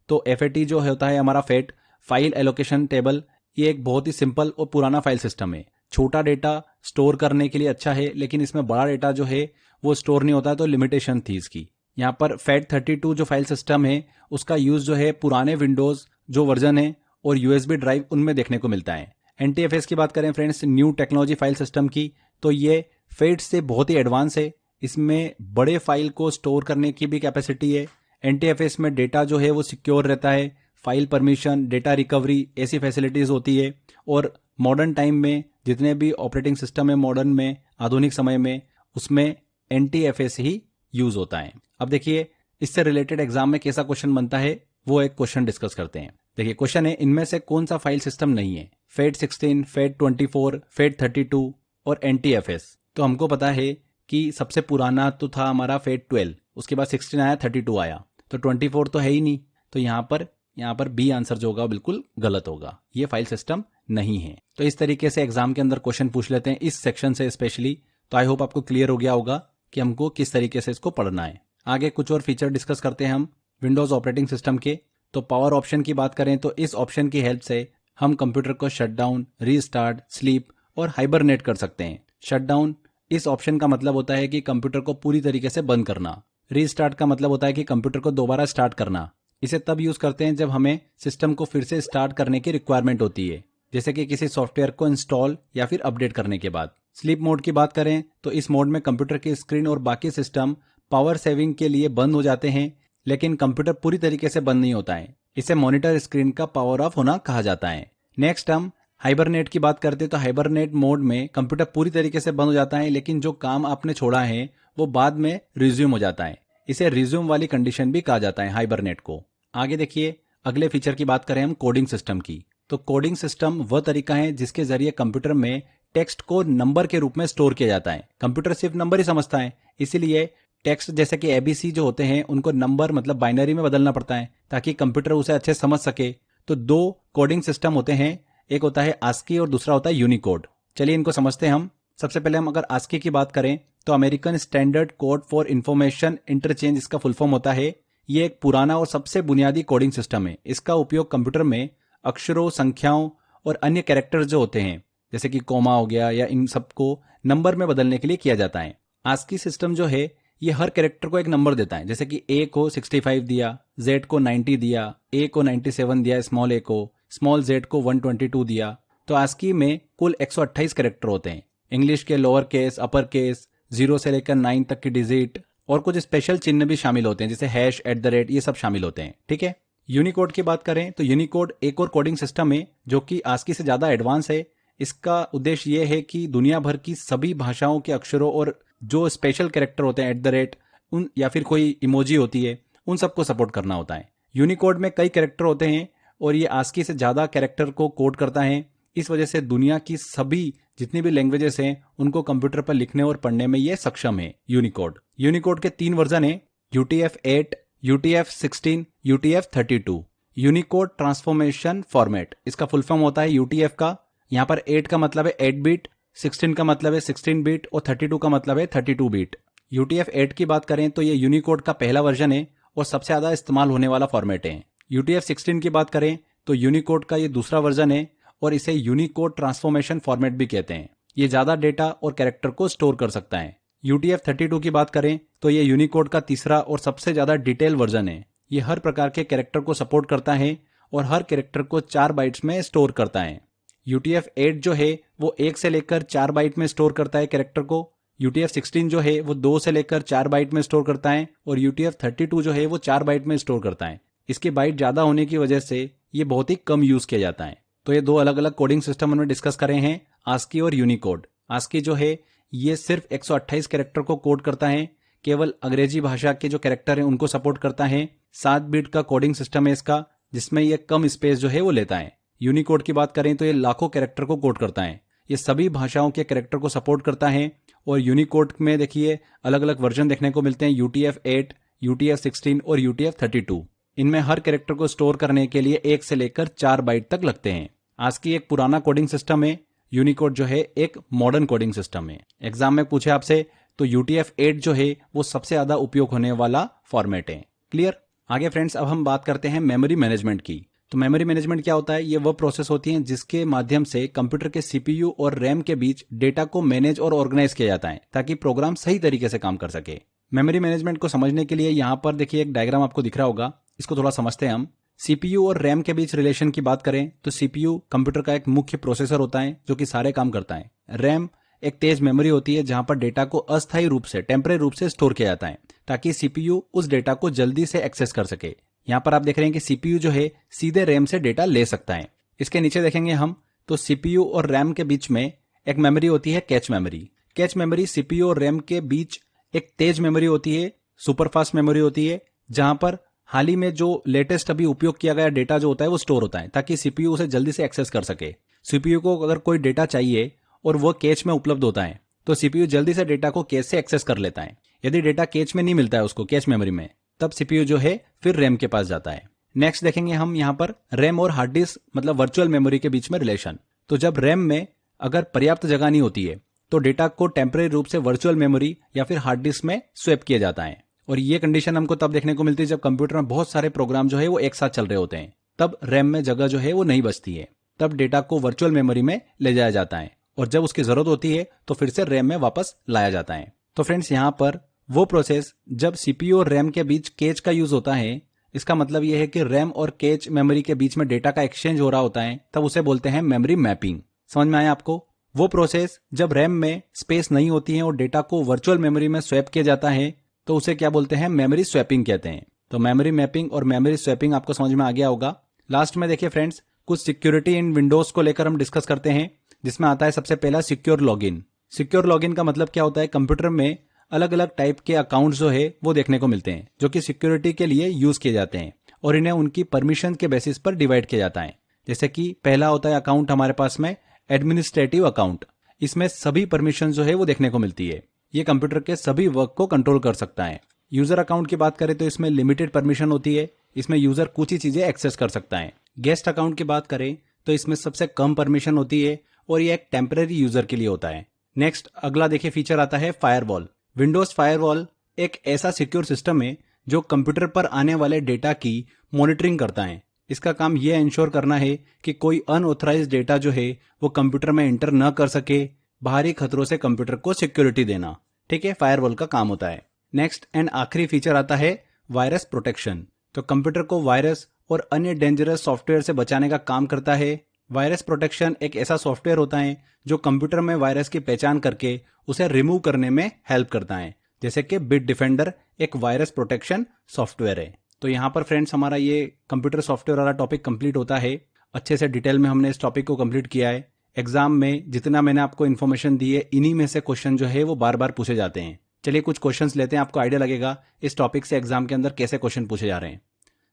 तो FAT जो होता है हमारा फैट फाइल एलोकेशन टेबल, ये एक बहुत ही सिंपल और पुराना फाइल सिस्टम है। छोटा डेटा स्टोर करने के लिए अच्छा है, लेकिन इसमें बड़ा डेटा जो है वो स्टोर नहीं होता है, तो लिमिटेशन थी इसकी। यहाँ पर फैट 32 जो फाइल सिस्टम है उसका यूज जो है पुराने विंडोज जो वर्जन है और USB ड्राइव उनमें देखने को मिलता है। NTFS की बात करें friends, new technology file system की, तो ये फैट से बहुत ही एडवांस है। इसमें बड़े फाइल को स्टोर करने की भी कैपेसिटी है। NTFS में डेटा जो है वो सिक्योर रहता है, फाइल परमिशन, डेटा रिकवरी, ऐसी फैसिलिटीज होती है। और मॉडर्न टाइम में जितने भी ऑपरेटिंग सिस्टम है मॉडर्न में, आधुनिक समय में, उसमें NTFS ही यूज होता है। अब देखिए इससे रिलेटेड एग्जाम में कैसा क्वेश्चन बनता है वो एक क्वेश्चन डिस्कस करते हैं। देखिए क्वेश्चन है, इनमें से कौन सा फाइल सिस्टम नहीं है? FAT16, FAT24, FAT32 और NTFS। तो हमको पता है कि सबसे पुराना तो था हमारा FAT12, उसके बाद 16 आया, 32 आया, तो 24 तो है ही नहीं। तो यहाँ पर बी आंसर जो होगा बिल्कुल गलत होगा, ये फाइल सिस्टम नहीं है। तो इस तरीके से एग्जाम के अंदर क्वेश्चन पूछ लेते हैं इस सेक्शन से स्पेशली। तो आई होप आपको क्लियर हो गया होगा कि हमको किस तरीके से इसको पढ़ना है। आगे कुछ और फीचर डिस्कस करते हैं हम विंडोज ऑपरेटिंग सिस्टम के। तो पावर ऑप्शन की बात करें तो इस ऑप्शन की हेल्प से हम कंप्यूटर को शट डाउन, रीस्टार्ट, स्लीप और हाइबरनेट कर सकते हैं। शट डाउन इस ऑप्शन का मतलब होता है कि कंप्यूटर को पूरी तरीके से बंद करना। रीस्टार्ट का मतलब होता है कि कंप्यूटर को दोबारा स्टार्ट करना। इसे तब यूज करते हैं जब हमें सिस्टम को फिर से स्टार्ट करने की रिक्वायरमेंट होती है, जैसे कि किसी सॉफ्टवेयर को इंस्टॉल या फिर अपडेट करने के बाद। स्लीप मोड की बात करें तो इस मोड में कंप्यूटर की स्क्रीन और बाकी सिस्टम पावर सेविंग के लिए बंद हो जाते हैं, लेकिन कंप्यूटर पूरी तरीके से बंद नहीं होता है। इसे मॉनिटर स्क्रीन का पावर ऑफ होना कहा जाता है। नेक्स्ट हम हाइबरनेट की बात करते हैं तो हाइबरनेट मोड में कंप्यूटर पूरी तरीके से बंद हो जाता है, लेकिन जो काम आपने छोड़ा है वो बाद में रिज्यूम हो जाता है। इसे रिज्यूम वाली कंडीशन भी कहा जाता है हाइबरनेट को। आगे देखिए अगले फीचर की बात करें हम कोडिंग सिस्टम की। तो कोडिंग सिस्टम वह तरीका है जिसके जरिए कंप्यूटर में टेक्स्ट को नंबर के रूप में स्टोर किया जाता है। कंप्यूटर सिर्फ नंबर ही समझता है, इसीलिए टेक्स्ट जैसे कि ABC जो होते हैं उनको नंबर मतलब बाइनरी में बदलना पड़ता है ताकि कंप्यूटर उसे अच्छे समझ सके। तो दो कोडिंग सिस्टम होते हैं, एक होता है ASCII और दूसरा होता है यूनिकोड। चलिए इनको समझते हैं हम। सबसे पहले हम अगर ASCII की बात करें तो American standard code for information interchange इसका फुल फॉर्म होता है। ये एक पुराना और सबसे बुनियादी कोडिंग सिस्टम है। इसका उपयोग कंप्यूटर में अक्षरों, संख्याओं और अन्य कैरेक्टर्स जो होते हैं जैसे कि कोमा हो गया या इन सबको नंबर में बदलने के लिए किया जाता है। ASCII सिस्टम जो है ये हर कैरेक्टर को एक नंबर देता है, जैसे कि A को 65 दिया, Z को 90 दिया, A को 97 दिया, स्मॉल a को, स्मॉल z को 122 दिया। तो ASCII में कुल 128 कैरेक्टर होते हैं। इंग्लिश के लोअर केस, अपर केस, 0 से लेकर 9 तक की डिजिट और कुछ स्पेशल चिन्ह भी शामिल होते हैं जैसे हैश, @ ये सब शामिल होते हैं। ठीक है। यूनिकोड की बात करें तो यूनिकोड एक और कोडिंग सिस्टम है जो कि ASCII से ज्यादा एडवांस है। इसका उद्देश्य यह है कि दुनिया भर की सभी भाषाओं के अक्षरों और जो स्पेशल कैरेक्टर होते हैं @ उन या फिर कोई इमोजी होती है उन सबको सपोर्ट करना होता है। यूनिकोड में कई कैरेक्टर होते हैं और ये ASCII से ज्यादा कैरेक्टर को कोड करता है। इस वजह से दुनिया की सभी जितनी भी लैंग्वेजेस हैं उनको कंप्यूटर पर लिखने और पढ़ने में ये सक्षम है यूनिकोड। यूनिकोड के 3 वर्जन है, UTF-8, UTF-16, UTF-32। Unicode transformation format इसका फुल फॉर्म होता है UTF का। यहाँ पर 8 का मतलब है 8 बिट, 16 का मतलब है 16 बिट और 32 का मतलब है 32 बिट। UTF-8 की बात करें तो ये यूनिकोड का पहला वर्जन है और सबसे ज्यादा इस्तेमाल होने वाला फॉर्मेट है। UTF-16 की बात करें तो यूनिकोड का ये दूसरा वर्जन है और इसे यूनिकोड ट्रांसफॉर्मेशन फॉर्मेट भी कहते हैं। ये ज्यादा डेटा और कैरेक्टर को स्टोर कर सकता है। UTF-32 की बात करें तो ये यूनिकोड का तीसरा और सबसे ज्यादा डिटेल वर्जन है। ये हर प्रकार के कैरेक्टर को सपोर्ट करता है और हर कैरेक्टर को 4 बाइट्स में स्टोर करता है। UTF-8 जो है वो 1 से लेकर 4 बाइट में स्टोर करता है कैरेक्टर को। UTF-16 जो है वो 2 से लेकर 4 बाइट में स्टोर करता है और UTF-32 जो है वो 4 बाइट में स्टोर करता है। इसके बाइट ज्यादा होने की वजह से ये बहुत ही कम यूज किया जाता है। तो ये 2 अलग अलग कोडिंग सिस्टम हमने डिस्कस करे हैं, ASCII और यूनिकोड। ASCII जो है ये सिर्फ 128 कैरेक्टर को कोड करता है, केवल अंग्रेजी भाषा के जो कैरेक्टर हैं उनको सपोर्ट करता है। 7 बिट का कोडिंग सिस्टम है इसका, जिसमें ये कम स्पेस जो है वो लेता है। यूनिकोड की बात करें तो ये लाखों कैरेक्टर को कोड करता है। ये सभी भाषाओं के कैरेक्टर को सपोर्ट करता है और यूनिकोड में देखिए अलग अलग वर्जन देखने को मिलते हैं, UTF-8, UTF-16 और UTF-32। इनमें हर कैरेक्टर को स्टोर करने के लिए 1 से लेकर 4 बाइट तक लगते हैं। ASCII एक पुराना कोडिंग सिस्टम है, यूनिकोड जो है एक मॉडर्न कोडिंग सिस्टम है। एग्जाम में पूछे आपसे तो UTF-8 जो है वो सबसे ज्यादा उपयोग होने वाला फॉर्मेट है। क्लियर। आगे फ्रेंड्स अब हम बात करते हैं मेमोरी मैनेजमेंट की। तो मेमोरी मैनेजमेंट क्या होता है? ये वह प्रोसेस होती है जिसके माध्यम से कंप्यूटर के CPU और RAM के बीच डेटा को मैनेज और ऑर्गेनाइज किया जाता है ताकि प्रोग्राम सही तरीके से काम कर सके। मेमोरी मैनेजमेंट को समझने के लिए यहाँ पर देखिए एक डायग्राम आपको दिख रहा होगा, इसको थोड़ा समझते हैं हम। CPU और RAM के बीच रिलेशन की बात करें तो CPU कंप्यूटर का एक मुख्य प्रोसेसर होता है जो कि सारे काम करता है। RAM एक तेज मेमोरी होती है जहां पर डेटा को अस्थायी रूप से, टेम्परेरी रूप से स्टोर किया जाता है ताकि CPU उस डेटा को जल्दी से एक्सेस कर सके। यहाँ पर आप देख रहे हैं कि CPU जो है सीधे RAM से डेटा ले सकता है। इसके नीचे देखेंगे हम तो CPU और RAM के बीच में एक मेमोरी होती है cache memory. Cache memory CPU और RAM के बीच एक तेज मेमोरी होती है, सुपरफास्ट मेमोरी होती है, जहां पर हाल ही में जो लेटेस्ट अभी उपयोग किया गया डेटा जो होता है वो स्टोर होता है ताकि सीपीयू उसे जल्दी से एक्सेस कर सके। सीपीयू को अगर कोई डेटा चाहिए और वो कैच में उपलब्ध होता है तो सीपीयू जल्दी से डेटा को कैच से एक्सेस कर लेता है। यदि डेटा कैच में नहीं मिलता है उसको कैच मेमोरी में, तब सीपीयू जो है फिर रैम के पास जाता है। नेक्स्ट देखेंगे हम यहाँ पर रैम और हार्ड डिस्क मतलब वर्चुअल मेमोरी के बीच में रिलेशन। तो जब रैम में अगर पर्याप्त जगह नहीं होती है तो डेटा को टेम्परेरी रूप से वर्चुअल मेमोरी या फिर हार्ड डिस्क में स्वैप किया जाता है। और ये कंडीशन हमको तब देखने को मिलती है जब कंप्यूटर में बहुत सारे प्रोग्राम जो है वो एक साथ चल रहे होते हैं, तब रैम में जगह जो है वो नहीं बचती है, तब डेटा को वर्चुअल मेमोरी में ले जाया जाता है और जब उसकी जरूरत होती है तो फिर से रैम में वापस लाया जाता है। तो फ्रेंड्स यहाँ पर वो प्रोसेस जब सीपीयू और रैम के बीच कैच का यूज होता है, इसका मतलब यह है कि रैम और कैच मेमोरी के बीच में डेटा का एक्सचेंज हो रहा होता है, तब उसे बोलते हैं मेमोरी मैपिंग। समझ में आया आपको? वो प्रोसेस जब रैम में स्पेस नहीं होती है और डेटा को वर्चुअल मेमोरी में स्वैप किया जाता है तो उसे क्या बोलते हैं? मेमोरी स्वैपिंग कहते हैं। तो मेमोरी मैपिंग और मेमोरी स्वैपिंग आपको समझ में आ गया होगा। लास्ट में देखिए फ्रेंड्स, कुछ सिक्योरिटी इन विंडोज को लेकर हम डिस्कस करते हैं, जिसमें आता है सबसे पहला सिक्योर लॉगिन। सिक्योर लॉगिन का मतलब क्या होता है? कंप्यूटर में अलग अलग टाइप के अकाउंट जो है वो देखने को मिलते हैं जो कि सिक्योरिटी के लिए यूज किए जाते हैं और इन्हें उनकी परमिशन के बेसिस पर डिवाइड किया जाता है। जैसे कि पहला होता है अकाउंट हमारे पास में एडमिनिस्ट्रेटिव अकाउंट। इसमें सभी परमिशन जो है वो देखने को मिलती है, ये कंप्यूटर के सभी वर्क को कंट्रोल कर सकता है। यूजर अकाउंट की बात करें तो इसमें लिमिटेड परमिशन होती है, इसमें यूजर कुछ ही चीजें एक्सेस कर सकता है। गेस्ट अकाउंट की बात करें तो इसमें सबसे कम परमिशन होती है और ये एक टेम्पररी यूजर के लिए होता है। नेक्स्ट अगला देखिए फीचर आता है फायरवॉल। विंडोज फायरवॉल एक ऐसा सिक्योर सिस्टम है जो कंप्यूटर पर आने वाले डेटा की मॉनिटरिंग करता है। इसका काम यह इंश्योर करना है कि कोई अनऑथराइज्ड डेटा जो है वो कंप्यूटर में एंटर न कर सके, बाहरी खतरों से कंप्यूटर को सिक्योरिटी देना। ठीक है, फायरवॉल का काम होता है। नेक्स्ट एंड आखिरी फीचर आता है वायरस प्रोटेक्शन। तो कंप्यूटर को वायरस और अन्य डेंजरस सॉफ्टवेयर से बचाने का काम करता है। वायरस प्रोटेक्शन एक ऐसा सॉफ्टवेयर होता है जो कंप्यूटर में वायरस की पहचान करके उसे रिमूव करने में हेल्प करता है, जैसे कि बिट डिफेंडर एक वायरस प्रोटेक्शन सॉफ्टवेयर है। तो यहाँ पर फ्रेंड्स हमारा ये कंप्यूटर सॉफ्टवेयर वाला टॉपिक कंप्लीट होता है। अच्छे से डिटेल में हमने इस टॉपिक को कंप्लीट किया है। एग्जाम में जितना मैंने आपको इन्फॉर्मेशन दी है, इन्हीं में से क्वेश्चन जो है वो बार बार पूछे जाते हैं। चलिए कुछ क्वेश्चंस लेते हैं, आपको आइडिया लगेगा इस टॉपिक से एग्जाम के अंदर कैसे क्वेश्चन पूछे जा रहे हैं।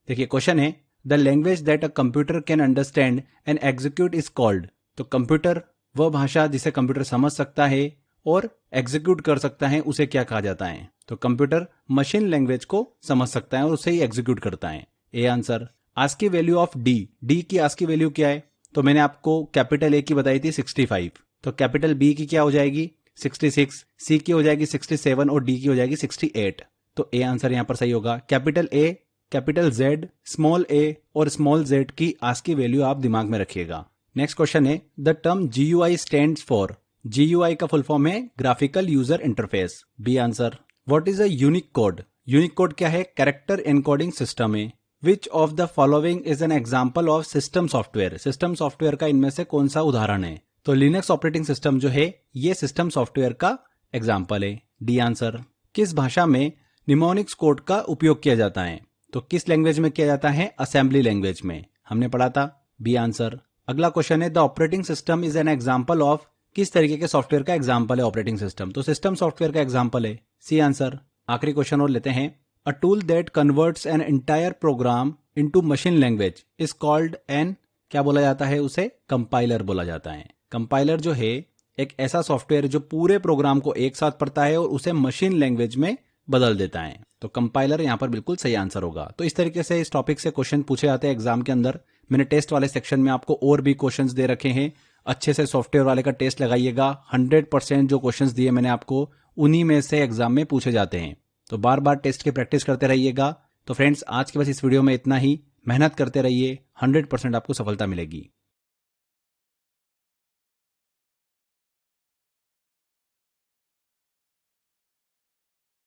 देखिए क्वेश्चन है, the language that a computer can understand and execute is called. तो कंप्यूटर वह भाषा जिसे कंप्यूटर समझ सकता है और एग्जीक्यूट कर सकता है उसे क्या कहा जाता है? तो कंप्यूटर मशीन लैंग्वेज को समझ सकता है और उसे ही एग्जीक्यूट करता है। A answer. ASCII value of D. D की आस्की वैल्यू क्या है? तो मैंने आपको कैपिटल ए की बताई थी 65, तो कैपिटल बी की क्या हो जाएगी? 66, सी की हो जाएगी 67 और डी की हो जाएगी 68। तो ए आंसर यहां पर सही होगा। Capital A, capital Z, small A और स्मॉल जेड की आस्की वैल्यू आप दिमाग में रखिएगा। नेक्स्ट क्वेश्चन है, the term GUI stands for. GUI का फुल फॉर्म है graphical user interface. B answer. What is a Unicode? Unicode क्या है? कैरेक्टर एनकोडिंग सिस्टम है। Which of the following is an example of system software? System software का इनमें से कौन सा उदाहरण है? तो लिनक्स ऑपरेटिंग सिस्टम जो है ये सिस्टम सॉफ्टवेयर का एग्जाम्पल है। D answer. किस भाषा में निमोनिक्स कोड का उपयोग किया जाता है? तो किस लैंग्वेज में किया जाता है? असेंबली लैंग्वेज में, हमने पढ़ा था। B answer. अगला क्वेश्चन है, the operating system is an example of. किस तरीके के सॉफ्टवेयर का एग्जाम्पल है ऑपरेटिंग सिस्टम? तो सिस्टम सॉफ्टवेयर का एग्जाम्पल है। C answer. आखिरी क्वेश्चन और लेते हैं, a tool that converts an entire program into machine language is called an. क्या बोला जाता है उसे? कंपाइलर बोला जाता है। कंपाइलर जो है एक ऐसा सॉफ्टवेयर जो पूरे प्रोग्राम को एक साथ पढ़ता है और उसे मशीन लैंग्वेज में बदल देता है। तो कंपाइलर यहाँ पर बिल्कुल सही आंसर होगा। तो इस तरीके से इस टॉपिक से क्वेश्चन पूछे जाते हैं एग्जाम के अंदर। मैंने टेस्ट वाले सेक्शन में आपको और भी क्वेश्चंस दे रखे हैं, अच्छे से सॉफ्टवेयर वाले का टेस्ट लगाइएगा। 100% जो क्वेश्चंस दिए मैंने आपको उन्हीं में से एग्जाम में पूछे जाते हैं। तो बार बार टेस्ट की प्रैक्टिस करते रहिएगा। तो फ्रेंड्स आज के बस इस वीडियो में इतना ही। मेहनत करते रहिए, 100% आपको सफलता मिलेगी।